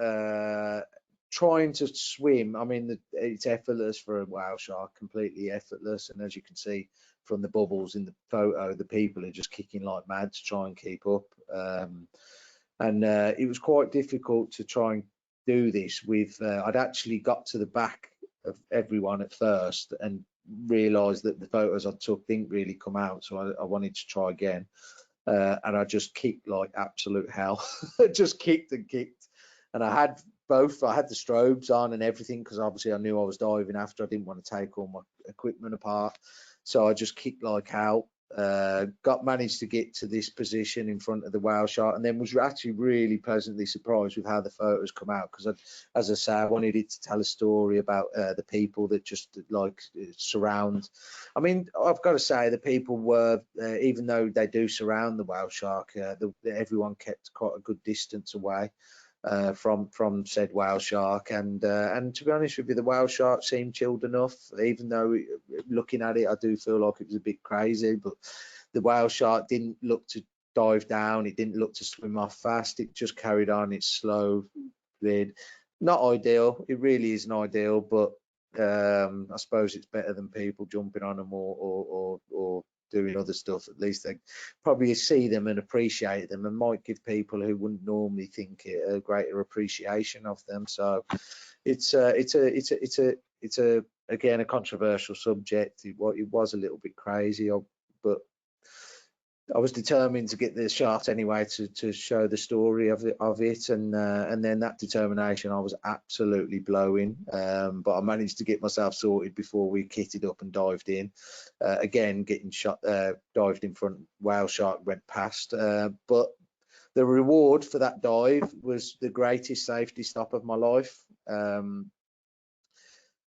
Trying to swim, I mean, it's effortless for a whale shark, completely effortless. And as you can see from the bubbles in the photo, the people are just kicking like mad to try and keep up. And it was quite difficult to try and do this with, I'd actually got to the back of everyone at first and realised that the photos I took didn't really come out. So I wanted to try again. And I just kicked like absolute hell. Just kicked and kicked. And I had both. I had the strobes on and everything because obviously I knew I was diving after. I didn't want to take all my equipment apart. So I just kicked like hell. Managed to get to this position in front of the whale shark, and then was actually really pleasantly surprised with how the photos come out because, as I say, I wanted it to tell a story about the people that just like surround. I mean, I've got to say the people were, even though they do surround the whale shark, everyone kept quite a good distance away from said whale shark, and to be honest with you, the whale shark seemed chilled enough, even though looking at it I do feel like it was a bit crazy. But the whale shark didn't look to dive down, it didn't look to swim off fast, it just carried on its slow lead. Not ideal, it really isn't ideal, but I suppose it's better than people jumping on them or doing other stuff. At least they probably see them and appreciate them, and might give people who wouldn't normally think it a greater appreciation of them. So it's again a controversial subject. It was a little bit crazy, but I was determined to get the shot anyway to show the story of it, and then that determination I was absolutely blowing, but I managed to get myself sorted before we kitted up and dived in. Again, getting shot, dived in front, whale shark went past, but the reward for that dive was the greatest safety stop of my life.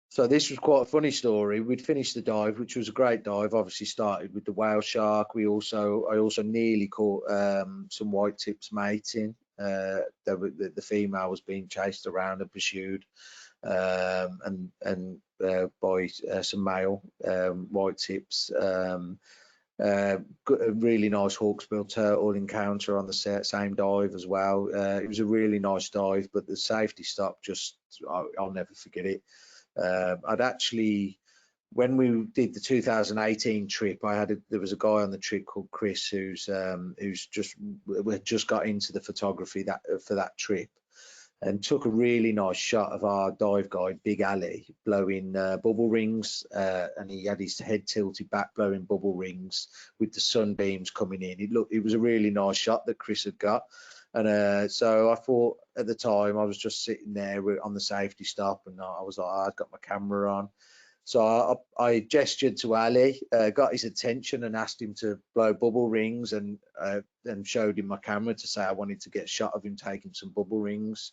So this was quite a funny story. We'd finished the dive, which was a great dive. Obviously started with the whale shark. I also nearly caught some white tips mating. The female was being chased around and pursued, and by some male white tips. A really nice hawksbill turtle encounter on the same dive as well. It was a really nice dive, but the safety stop I'll never forget it. I'd actually, when we did the 2018 trip, there was a guy on the trip called Chris who's just got into the photography for that trip, and took a really nice shot of our dive guide Big Ali blowing bubble rings, and he had his head tilted back blowing bubble rings with the sunbeams coming in. It was a really nice shot that Chris had got. And so I thought at the time I was just sitting there on the safety stop, and I was like, I've got my camera on. So I gestured to Ali, got his attention and asked him to blow bubble rings, and showed him my camera to say I wanted to get a shot of him taking some bubble rings.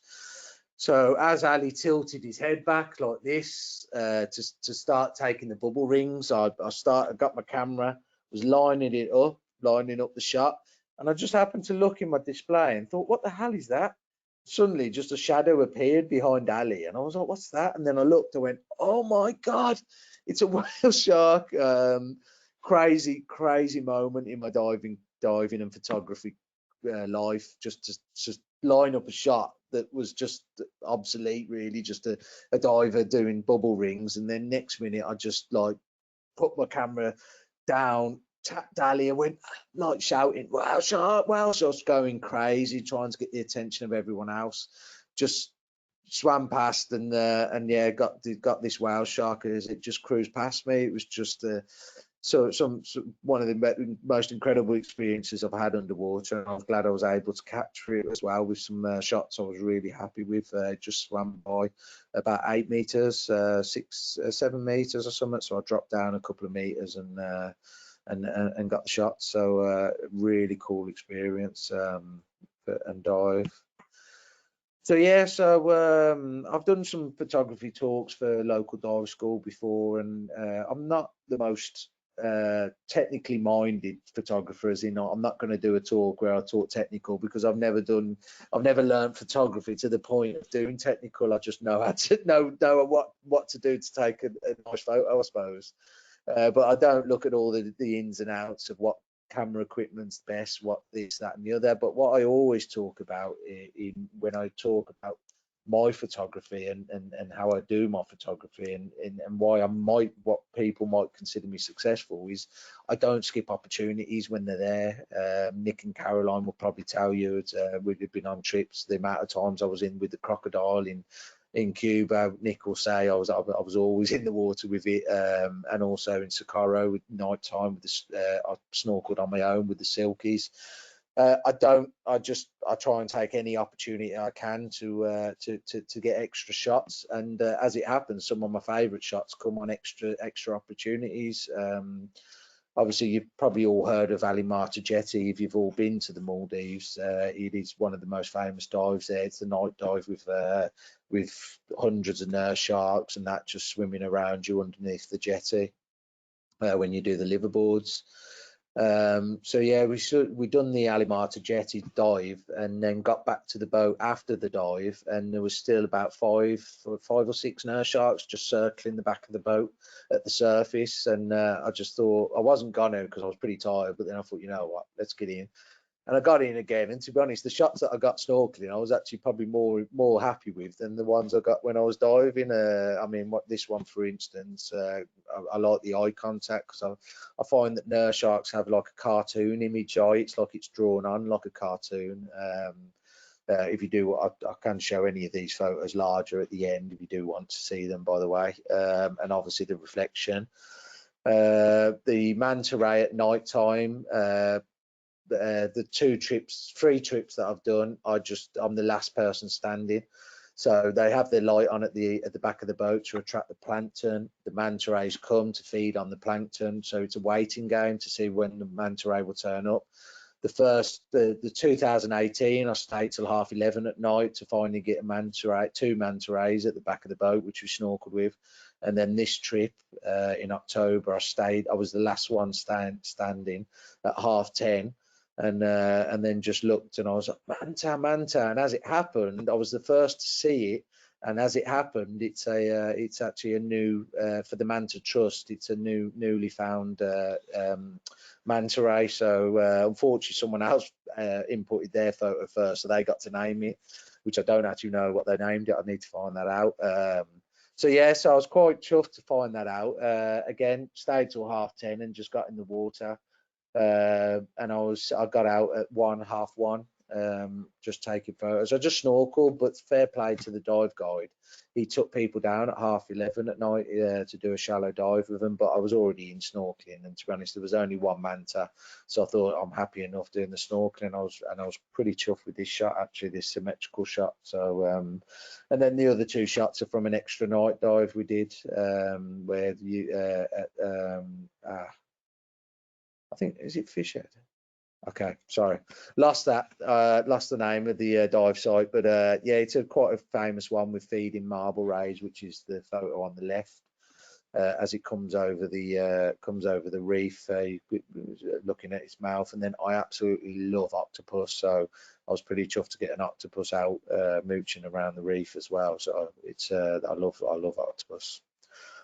So as Ali tilted his head back like this to start taking the bubble rings, I got my camera, was lining up the shot, and I just happened to look in my display and thought, what the hell is that? Suddenly just a shadow appeared behind Ali, and I was like, what's that? And then I looked, I went, oh my God, it's a whale shark. Crazy moment in my diving and photography life, just line up a shot that was just obsolete, really, just a diver doing bubble rings, and then next minute I just like put my camera down, tapped Ali, and went like shouting, wow shark, wow shark, going crazy, trying to get the attention of everyone else. Just swam past and yeah, got this whale shark as it just cruised past me. It was just so one of the most incredible experiences I've had underwater, and I was glad I was able to capture it as well with some shots I was really happy with. Just swam by about 8 meters, 7 meters or something, so I dropped down a couple of meters and got the shot. So really cool experience and dive. So yeah, so I've done some photography talks for local dive school before, and I'm not the most technically minded photographer, as in I'm not going to do a talk where I talk technical, because I've never learned photography to the point of doing technical. I just know how to know what to do to take a nice photo, I suppose. But I don't look at all the ins and outs of what camera equipment's best, what this, that, and the other. But what I always talk about when I talk about my photography and how I do my photography and why what people might consider me successful is I don't skip opportunities when they're there. Nick and Caroline will probably tell you we've been on trips. The amount of times I was in with the crocodile in Cuba, Nick will say I was always in the water with it, and also in Socorro with nighttime with I snorkeled on my own with the silkies. I try and take any opportunity I can to get extra shots, and as it happens, some of my favorite shots come on extra opportunities. Obviously, you've probably all heard of Manta Jetty if you've all been to the Maldives. It is one of the most famous dives there. It's the night dive with hundreds of nurse sharks and that just swimming around you underneath the jetty when you do the liverboards. So yeah, we done the Manta Jetty dive and then got back to the boat after the dive, and there was still about five or six nurse sharks just circling the back of the boat at the surface, and I just thought, I wasn't gonna because I was pretty tired, but then I thought, you know what, let's get in. And I got in again, and to be honest, the shots that I got snorkeling, I was actually probably more happy with than the ones I got when I was diving. I mean, this one, for instance, I like the eye contact, because I find that nurse sharks have like a cartoon image eye. It's like it's drawn on like a cartoon. If you do, I can show any of these photos larger at the end if you do want to see them, by the way, and obviously the reflection. The manta ray at night time. The 3 trips that I've done, I'm the last person standing, so they have their light on at the back of the boat to attract the plankton. The manta rays come to feed on the plankton, so it's a waiting game to see when the manta ray will turn up. The 2018, I stayed till 11:30 at night to finally get a 2 manta rays at the back of the boat, which we snorkeled with. And then this trip in October, I was the last one standing at 10:30. And then just looked, and I was like, manta, and as it happened, I was the first to see it. And as it happened, it's actually a new for the Manta Trust. It's a newly found manta ray. So unfortunately, someone else inputted their photo first, so they got to name it, which I don't actually know what they named it. I need to find that out. So yeah, so I was quite chuffed to find that out. Again, stayed till 10:30 and just got in the water. And I got out at 1:30, just taking photos. I just snorkeled, but fair play to the dive guide. He took people down at 11:30 at night to do a shallow dive with them, but I was already in snorkeling, and to be honest, there was only one manta, so I thought I'm happy enough doing the snorkeling. I was pretty chuffed with this shot, actually, this symmetrical shot. So and then the other 2 shots are from an extra night dive we did, where you I think, is it Fishhead? Okay, sorry, lost the name of the dive site, but yeah, it's quite a famous one with feeding marble rays, which is the photo on the left. as it comes over the reef, looking at its mouth. And then I absolutely love octopus, so I was pretty chuffed to get an octopus out mooching around the reef as well. So it's I love octopus.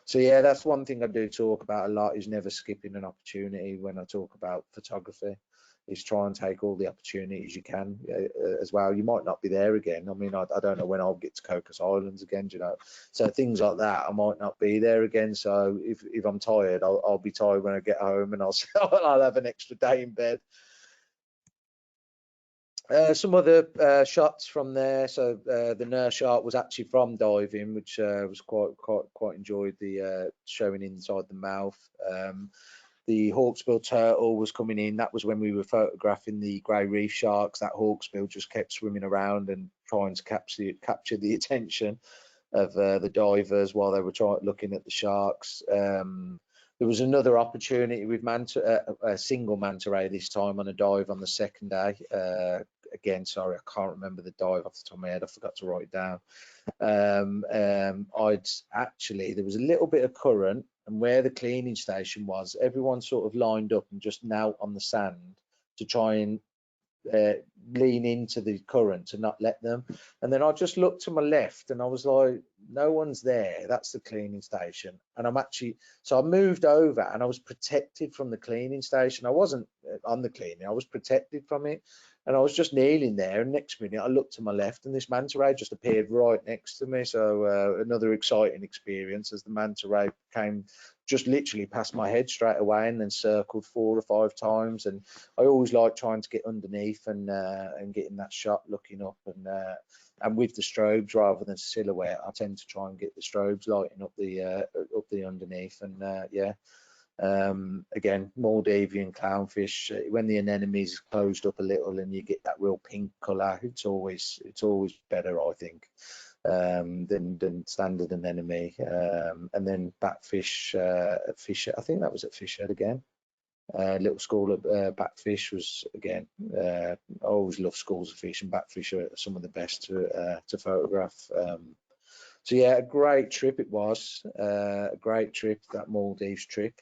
So yeah, that's one thing I do talk about a lot, is never skipping an opportunity when I talk about photography. Is try and take all the opportunities you can as well. You might not be there again. I mean, I don't know when I'll get to Cocos Islands again, you know. So things like that, I might not be there again. So if I'm tired, I'll be tired when I get home, and I'll have an extra day in bed. Some other shots from there. So the nurse shot was actually from diving, which was quite enjoyed the showing inside the mouth. The hawksbill turtle was coming in. That was when we were photographing the grey reef sharks. That hawksbill just kept swimming around and trying to capture the attention of the divers while they were looking at the sharks. There was another opportunity with manta, a single manta ray this time on a dive on the second day. Again, sorry, I can't remember the dive off the top of my head. I forgot to write it down. There was a little bit of current, and where the cleaning station was, everyone sort of lined up and just knelt on the sand to try and lean into the current and not let them. And then I just looked to my left and I was like, no one's there. That's the cleaning station. And so I moved over and I was protected from the cleaning station. I wasn't on the cleaning, I was protected from it. And I was just kneeling there, and next minute I looked to my left and this manta ray just appeared right next to me. So another exciting experience, as the manta ray came just literally past my head straight away and then circled 4 or 5 times. And I always like trying to get underneath and getting that shot looking up, and with the strobes rather than silhouette, I tend to try and get the strobes lighting up the underneath. And yeah. Again, Maldivian clownfish, when the anemone's closed up a little and you get that real pink colour, it's always better, I think, than standard anemone. And then batfish, I think that was at Fishhead again. Little school of batfish was again. I always love schools of fish, and batfish are some of the best to photograph. So yeah, a great trip it was. A great trip, that Maldives trip.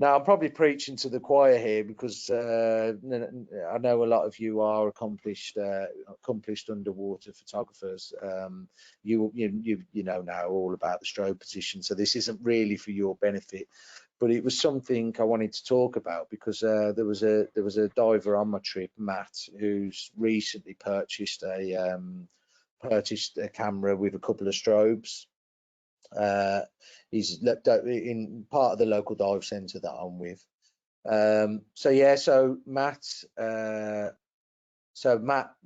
Now I'm probably preaching to the choir here, because I know a lot of you are accomplished underwater photographers. You know now all about the strobe position, so this isn't really for your benefit, but it was something I wanted to talk about, because there was a diver on my trip, Matt, who's recently purchased a camera with a couple of strobes. He's in part of the local dive centre that I'm with. So yeah, so Matt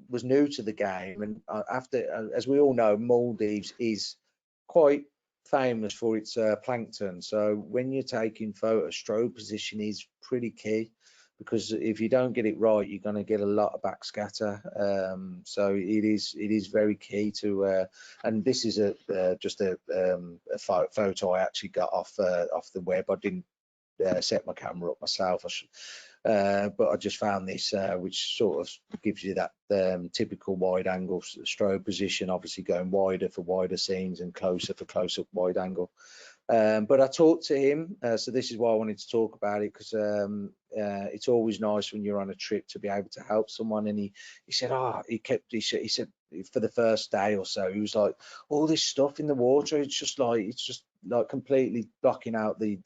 was new to the game, and after, as we all know, Maldives is quite famous for its plankton. So when you're taking photos, strobe position is pretty key, because if you don't get it right, you're going to get a lot of backscatter. So it is very key to, and this is just a photo I actually got off the web. I didn't set my camera up myself, but I just found this, which sort of gives you that typical wide angle strobe position, obviously going wider for wider scenes and closer for close up wide angle. But I talked to him, so this is why I wanted to talk about it, because it's always nice when you're on a trip to be able to help someone. And he said, he said for the first day or so, he was like, all this stuff in the water, it's just like completely blocking out the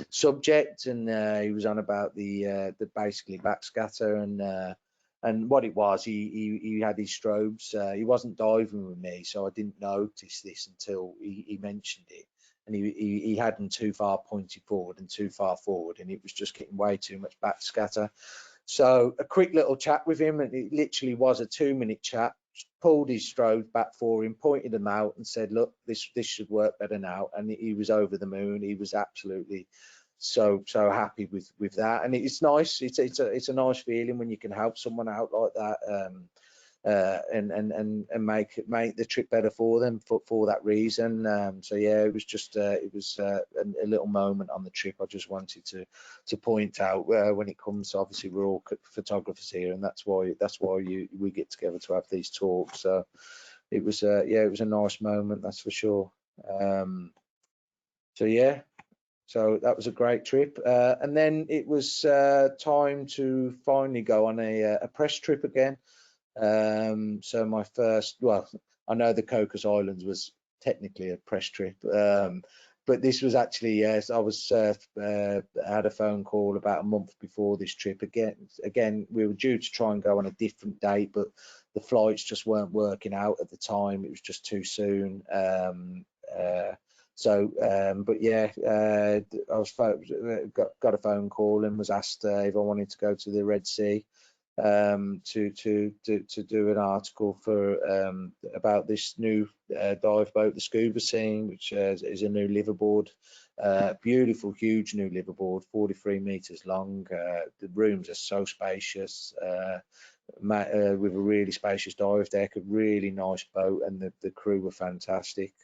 subject. And he was on about the basically backscatter, and what it was, he had his strobes. He wasn't diving with me, so I didn't notice this until he mentioned it. And he had them too far pointed forward and too far forward, and it was just getting way too much backscatter. So a quick little chat with him, and it literally was a 2-minute chat. Pulled his strobes back for him, pointed them out, and said, "Look, this should work better now." And he was over the moon. He was absolutely so happy with that. And it's nice. It's a nice feeling when you can help someone out like that, and make the trip better for them for that reason. So yeah, it was just a little moment on the trip I just wanted to point out. When it comes to, obviously we're all photographers here, and that's why we get together to have these talks. So it was yeah, it was a nice moment, that's for sure. So yeah, so that was a great trip. And then it was time to finally go on a press trip again. So my first, well, I know the Cocos Islands was technically a press trip, but this was actually, yes, I was had a phone call about a month before this trip. Again, we were due to try and go on a different date, but the flights just weren't working out at the time. It was just too soon. But yeah, I was got a phone call and was asked if I wanted to go to the Red Sea to do an article for about this new dive boat, the Scuba Scene, which is a new liveaboard, beautiful, huge new liveaboard, 43 meters long. The rooms are so spacious. With a really spacious dive deck, a really nice boat, and the crew were fantastic.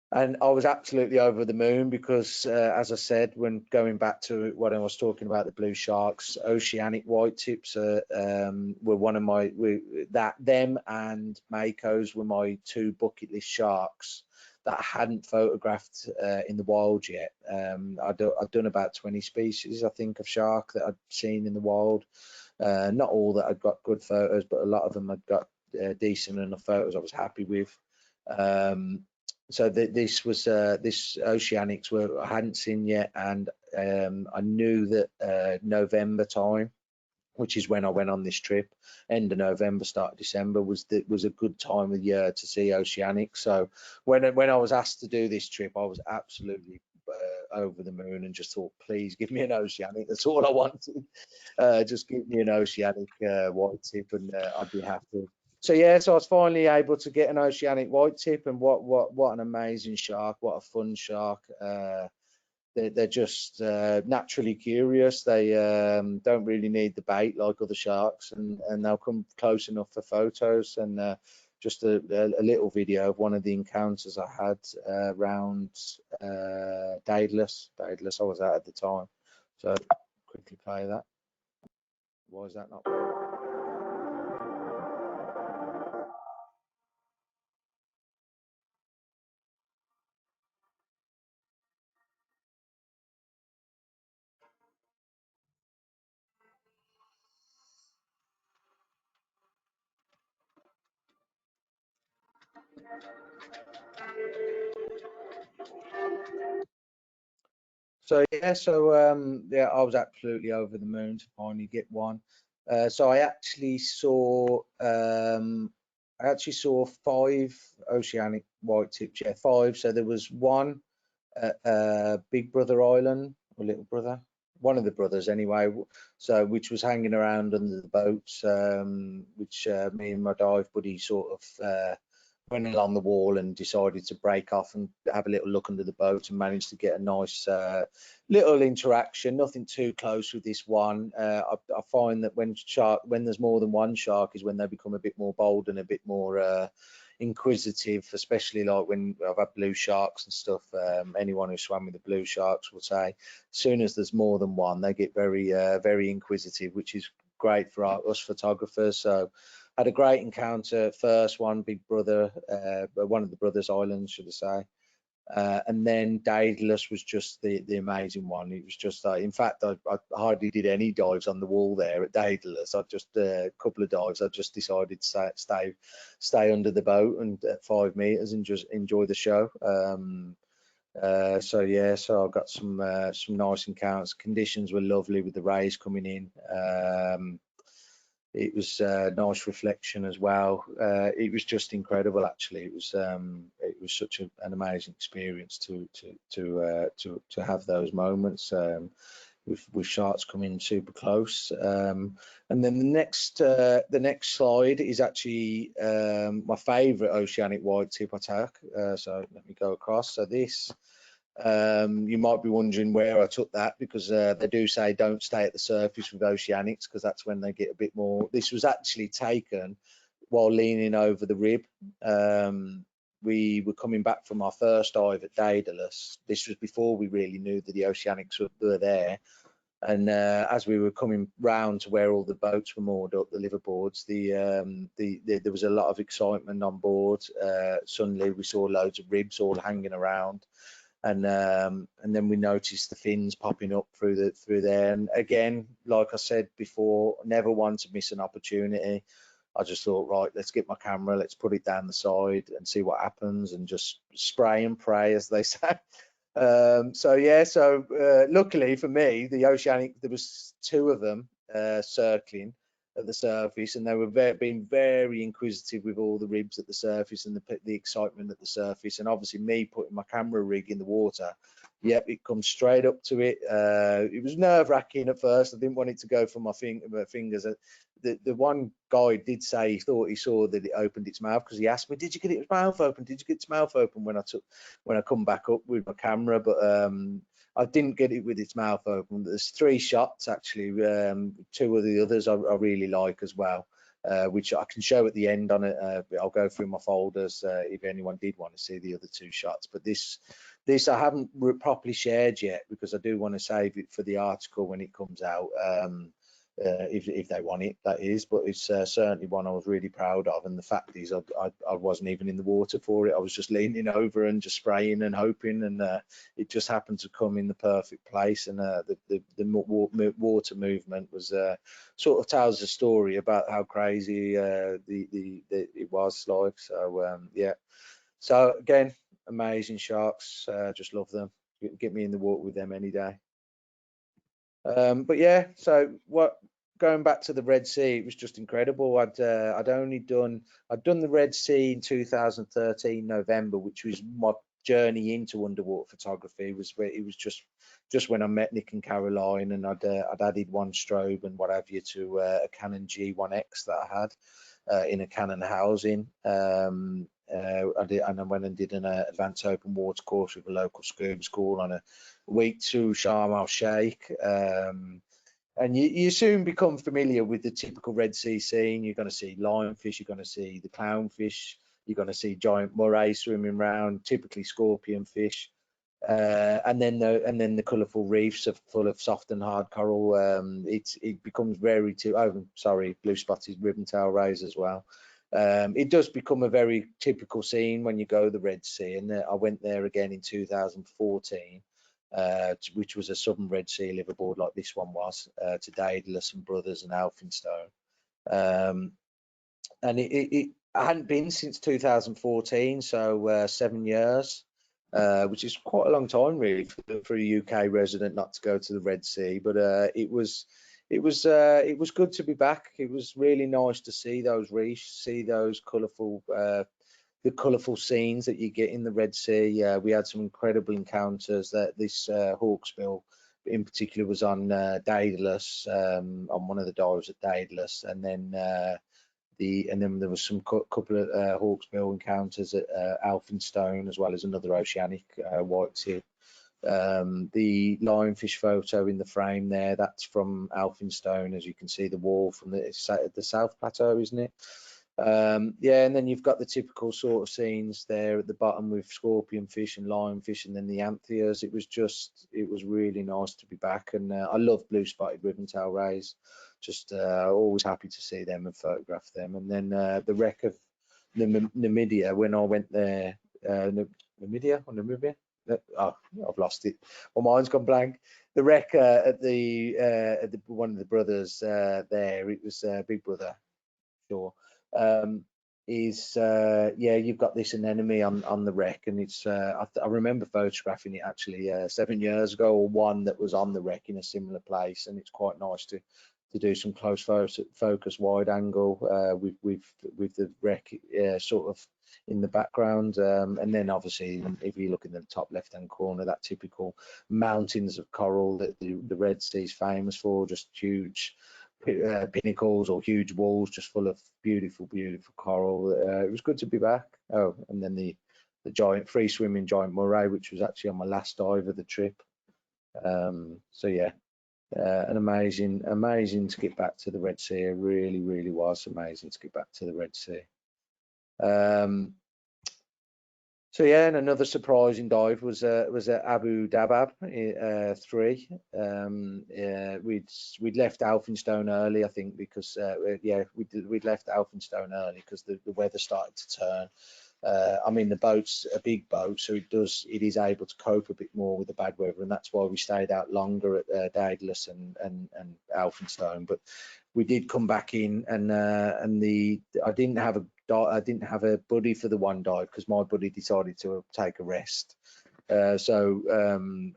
And I was absolutely over the moon because, as I said, when going back to what I was talking about, the blue sharks, oceanic white tips were one of my, them and makos were my two bucket list sharks that I hadn't photographed in the wild yet. I've done about 20 species, I think, of shark that I'd seen in the wild. Not all that I'd got good photos, but a lot of them I'd got decent enough photos I was happy with. So this was this oceanics I hadn't seen yet, and I knew that November time, which is when I went on this trip, end of November, start of December, was a good time of year to see oceanics. So when I was asked to do this trip, I was absolutely over the moon and just thought, please give me an oceanic. That's all I wanted. Just give me an oceanic white tip, and I'd be happy. So yeah, so I was finally able to get an oceanic white tip, and what an amazing shark! What a fun shark! They're just naturally curious. They don't really need the bait like other sharks, and they'll come close enough for photos. And just a little video of one of the encounters I had around Daedalus. Daedalus, I was out at the time. So quickly play that. Why is that not? So yeah, yeah, I was absolutely over the moon to finally get one. So I actually saw 5 oceanic white tips. Yeah, 5. So there was one at Big Brother Island, or Little Brother, one of the brothers anyway. So which was hanging around under the boats, which me and my dive buddy sort of went along the wall and decided to break off and have a little look under the boat, and managed to get a nice little interaction. Nothing too close with this one. I find that when there's more than one shark is when they become a bit more bold and a bit more inquisitive, especially like when I've had blue sharks and stuff. Anyone who swam with the blue sharks will say, as soon as there's more than one, they get very inquisitive, which is great for us photographers. So had a great encounter. First one, Big Brother, one of the Brothers Islands, should I say. And then Daedalus was just the amazing one. It was just in fact, I hardly did any dives on the wall there at Daedalus. I just a couple of dives. I just decided to stay under the boat and at 5 meters and just enjoy the show. So yeah, so I got some nice encounters. Conditions were lovely with the rays coming in. It was a nice reflection as well. It was just incredible, actually. It was such an amazing experience to have those moments with sharks coming super close. And then the next slide is actually my favourite oceanic white tip I took. So let me go across. So this. You might be wondering where I took that, because they do say don't stay at the surface with oceanics, because that's when they get a bit more. This was actually taken while leaning over the rib. We were coming back from our first dive at Daedalus. This was before we really knew that the oceanics were there. And as we were coming round to where all the boats were moored up, the liverboards, there was a lot of excitement on board. Suddenly we saw loads of ribs all hanging around, and then we noticed the fins popping up through there. And again, like I said before, never want to miss an opportunity. I just thought, right, let's get my camera, let's put it down the side and see what happens, and just spray and pray, as they say. So yeah, luckily for me, the oceanic, there was 2 of them circling at the surface, and they were being very inquisitive with all the ribs at the surface and the excitement at the surface. And obviously me putting my camera rig in the water, yep, it comes straight up to it. It was nerve-wracking at first. I didn't want it to go from my fingers. The one guy did say he thought he saw that it opened its mouth, because he asked me, "Did you get its mouth open? Did you get its mouth open?" when I come back up with my camera, but I didn't get it with its mouth open. There's 3 shots actually. 2 of the others I really like as well, which I can show at the end on it. I'll go through my folders if anyone did want to see the other 2 shots. But this I haven't properly shared yet, because I do want to save it for the article when it comes out. If they want it, that is. But it's certainly one I was really proud of. And the fact is, I wasn't even in the water for it. I was just leaning over and just spraying and hoping, and it just happened to come in the perfect place. And the water movement was sort of tells a story about how crazy it was like. So yeah. So again, amazing sharks. Just love them. Get me in the water with them any day. But yeah, so going back to the Red Sea, it was just incredible. I'd done the Red Sea in 2013 November, which was my journey into underwater photography. Was where it was just when I met Nick and Caroline, and I'd added one strobe and what have you to a Canon G1X that I had in a Canon housing. I went and did an advanced open water course with a local scuba school on a week to Sharm el Sheikh. And you soon become familiar with the typical Red Sea scene. You're going to see lionfish, you're going to see the clownfish, you're going to see giant moray swimming around, typically scorpion fish, and then the colourful reefs are full of soft and hard coral. It becomes very blue spotted ribbon-tailed rays as well. It does become a very typical scene when you go the Red Sea, and I went there again in 2014. Which was a Southern Red Sea liverboard like this one was, to Daedalus and Brothers and Elphinstone. And I hadn't been since 2014, so 7 years, which is quite a long time really for a UK resident not to go to the Red Sea. But it was good to be back. It was really nice to see those reefs, see those colourful the colourful scenes that you get in the Red Sea. We had some incredible encounters. That this hawksbill in particular was on Daedalus, on one of the dives at Daedalus, and then there was some couple of hawksbill encounters at Elphinstone, as well as another oceanic white tip. The lionfish photo in the frame there, that's from Elphinstone, as you can see the wall from the South Plateau, isn't it? Yeah, and then you've got the typical sort of scenes there at the bottom with scorpion fish and lionfish, and then the antheas. It was really nice to be back, and I love blue spotted ribbon-tailed rays. Just always happy to see them and photograph them. And then the wreck of Namibia, when I went there, Namibia? Oh, I've lost it. My mind's gone blank. The wreck at one of the brothers there. It was Big Brother, sure. Yeah, you've got this anemone on the wreck, and it's I remember photographing it actually 7 years ago, or one that was on the wreck in a similar place, and it's quite nice to do some close focus wide angle with the wreck sort of in the background. And then obviously if you look in the top left hand corner, that typical mountains of coral that the Red Sea is famous for, just huge pinnacles or huge walls just full of beautiful coral. It was good to be back. Oh, and then the giant free swimming giant moray, which was actually on my last dive of the trip. So yeah, an amazing to get back to the Red Sea. It really was amazing to get back to the Red Sea. So yeah, and another surprising dive was at Abu Dabab 3. We'd left Elphinstone early, I think, because yeah, we'd left Elphinstone early because the weather started to turn. I mean, the boat's a big boat, so it is able to cope a bit more with the bad weather, and that's why we stayed out longer at Daedalus and Elphinstone. But we did come back in, and I didn't have a buddy for the one dive because my buddy decided to take a rest. So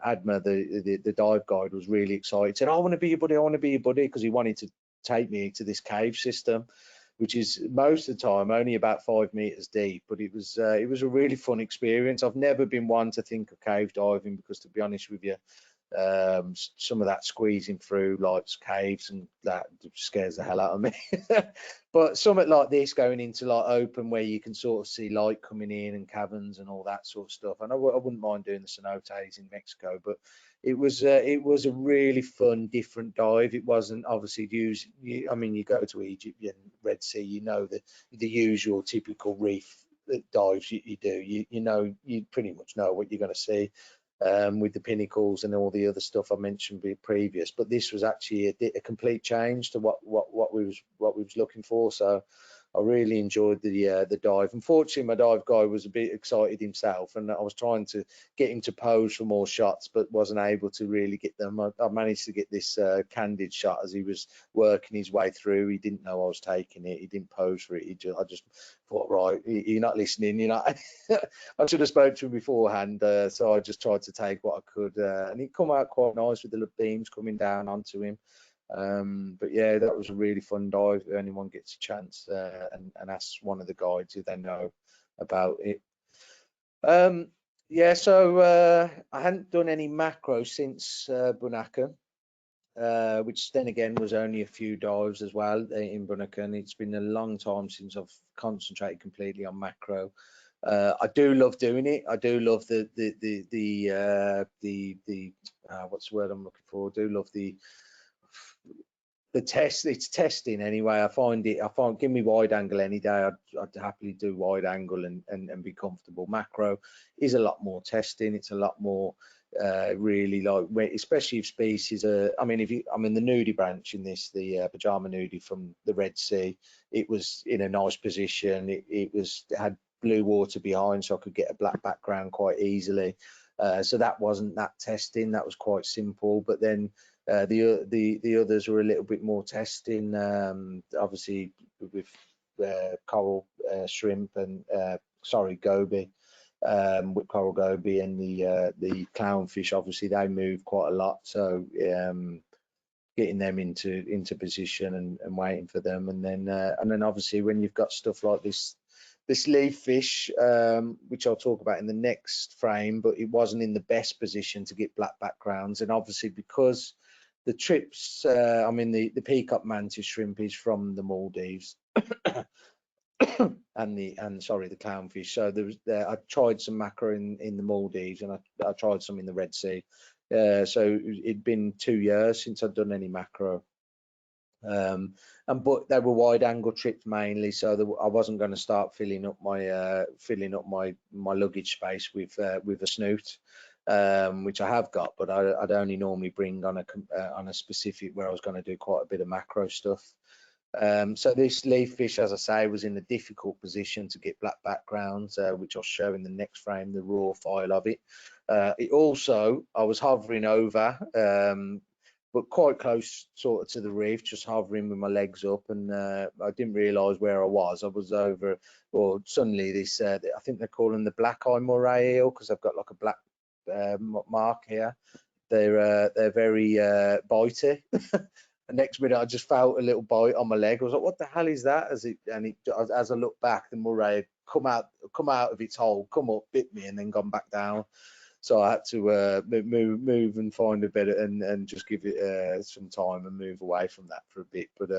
Adma, the dive guide, was really excited. Said, "I want to be your buddy. I want to be your buddy," because he wanted to take me to this cave system, which is most of the time only about 5 meters deep. But it was a really fun experience. I've never been one to think of cave diving because, to be honest with you, some of that squeezing through like caves and that scares the hell out of me. But something like this, going into like open where you can sort of see light coming in and caverns and all that sort of stuff, and I wouldn't mind doing the cenotes in Mexico, but it was a really fun, different dive. It wasn't obviously I mean, you go to Egypt and Red Sea, you know, the usual typical reef dives you do. You know, you pretty much know what you're going to see. With the pinnacles and all the other stuff I mentioned previous, but this was actually a complete change to what we was looking for. So I really enjoyed the dive. Unfortunately, my dive guy was a bit excited himself, and I was trying to get him to pose for more shots, but wasn't able to really get them. I managed to get this candid shot as he was working his way through. He didn't know I was taking it. He didn't pose for it. I just thought, right, you're not listening. You're not. I should have spoke to him beforehand. So I just tried to take what I could, and it come out quite nice with the beams coming down onto him. But yeah, that was a really fun dive. If anyone gets a chance, and ask one of the guides if they know about it. Yeah, so I hadn't done any macro since Bunaken, which then again was only a few dives as well in Bunaken. It's been a long time since I've concentrated completely on macro. I do love doing it. I do love the what's the word I'm looking for? I do love the test. It's testing anyway. I find give me wide angle any day. I'd happily do wide angle and be comfortable. Macro is a lot more testing. It's a lot more really, like, especially if species are, I mean, I'm in the nudie branch in this, the pajama nudie from the Red Sea. It was in a nice position. It had blue water behind, so I could get a black background quite easily. So that wasn't that testing. That was quite simple. But then the others were a little bit more testing, obviously with coral, shrimp, and goby, with coral goby, and the clownfish. Obviously they move quite a lot, so getting them into position and waiting for them, and then obviously when you've got stuff like this leaf fish, which I'll talk about in the next frame, but it wasn't in the best position to get black backgrounds. And obviously because the trips, I mean, the peacock mantis shrimp is from the Maldives, and the clownfish. So I tried some mackerel in the Maldives, and I tried some in the Red Sea. So it'd been 2 years since I'd done any mackerel. But they were wide angle trips mainly, so I wasn't going to start filling up my luggage space with a snoot, which I have got, but I'd only normally bring on a specific where I was going to do quite a bit of macro stuff. So this leaf fish, as I say, was in a difficult position to get black backgrounds, which I'll show in the next frame, the raw file of it. It also, I was hovering over, but quite close sort of to the reef, just hovering with my legs up, and I didn't realise where I was. I was over, or suddenly this, I think they're calling the black eye moray eel, because I've got like a black mark here. They're very bitey. The next minute I just felt a little bite on my leg. I was like, what the hell is that? As I looked back, the moray had come out of its hole, come up, bit me, and then gone back down. So I had to move and find a better, and just give it some time and move away from that for a bit. But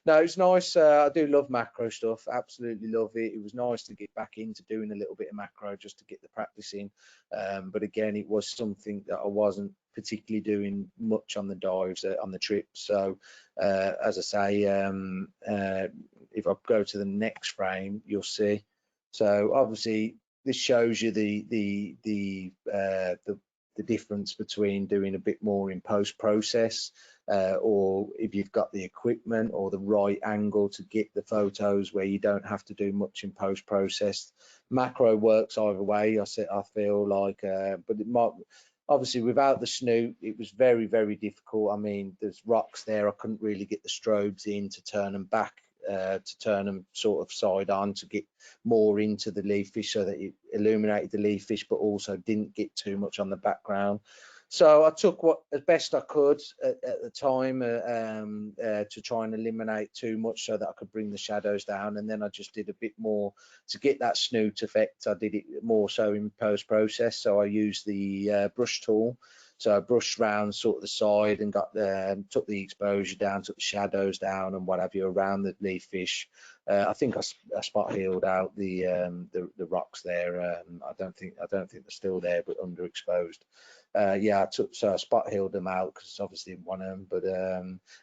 no, it's nice. I do love macro stuff. Absolutely love it. It was nice to get back into doing a little bit of macro just to get the practice in. But again, it was something that I wasn't particularly doing much on the dives, on the trips. So as I say, if I go to the next frame, you'll see. So obviously this shows you the difference between doing a bit more in post-process, or if you've got the equipment or the right angle to get the photos where you don't have to do much in post-process. Macro works either way, I feel like, but it might, obviously without the snoot, it was very, very difficult. I mean, there's rocks there, I couldn't really get the strobes in to turn them back, to turn them sort of side on to get more into the leaf fish so that it illuminated the leaf fish, but also didn't get too much on the background. So I took what as best I could at the time, to try and eliminate too much so that I could bring the shadows down. And then I just did a bit more to get that snoot effect. I did it more so in post process. So I used the brush tool. So I brushed round sort of the side and got took the exposure down, took the shadows down and what have you around the leaf fish. I think I spot healed out the rocks there. I don't think they're still there, but underexposed. Yeah, I spot healed them out because obviously didn't want them. But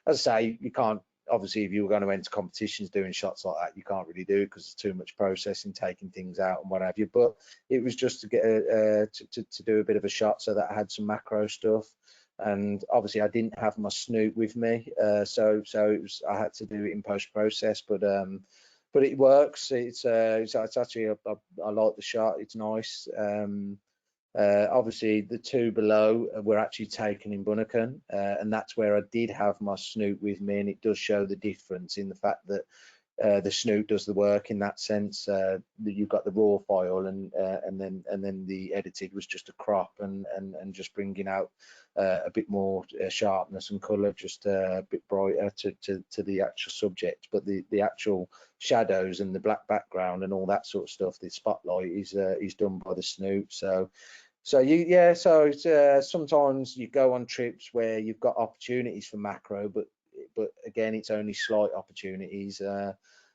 as I say, you can't. Obviously, if you were going to enter competitions doing shots like that, you can't really do it because there's too much processing, taking things out and what have you. But it was just to get to do a bit of a shot so that I had some macro stuff. And obviously, I didn't have my snoot with me, so it was, I had to do it in post process. But it works. It's actually I like the shot. It's nice. Obviously the two below were actually taken in Bunaken, and that's where I did have my snoot with me, and it does show the difference in the fact that the snoot does the work in that sense. You've got the raw file, and then the edited was just a crop and just bringing out a bit more sharpness and colour, just a bit brighter to the actual subject. But the actual shadows and the black background and all that sort of stuff, the spotlight is done by the snoot. So it's sometimes you go on trips where you've got opportunities for macro, but again, it's only slight opportunities.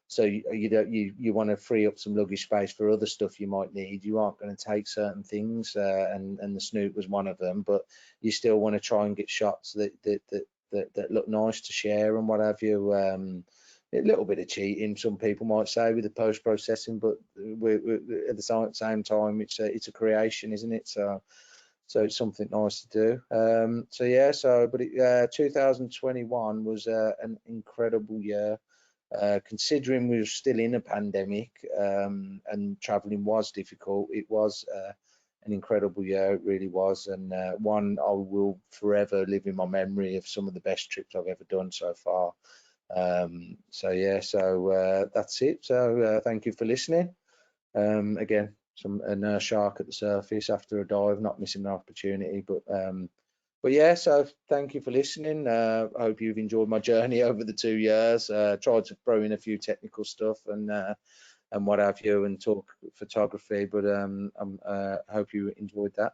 So you want to free up some luggage space for other stuff you might need. You aren't going to take certain things, and the snoot was one of them. But you still want to try and get shots that look nice to share and what have you. A little bit of cheating, some people might say, with the post processing, but we're at the same time, it's a creation, isn't it? So it's something nice to do. So yeah, but 2021 was an incredible year, considering we were still in a pandemic, and traveling was difficult. It was an incredible year, it really was, and one I will forever live in my memory of some of the best trips I've ever done so far. So yeah, that's it. So thank you for listening. Again, a nurse shark at the surface after a dive, not missing an opportunity. But yeah, so thank you for listening. I hope you've enjoyed my journey over the 2 years. Tried to throw in a few technical stuff and what have you, and talk photography. But I hope you enjoyed that.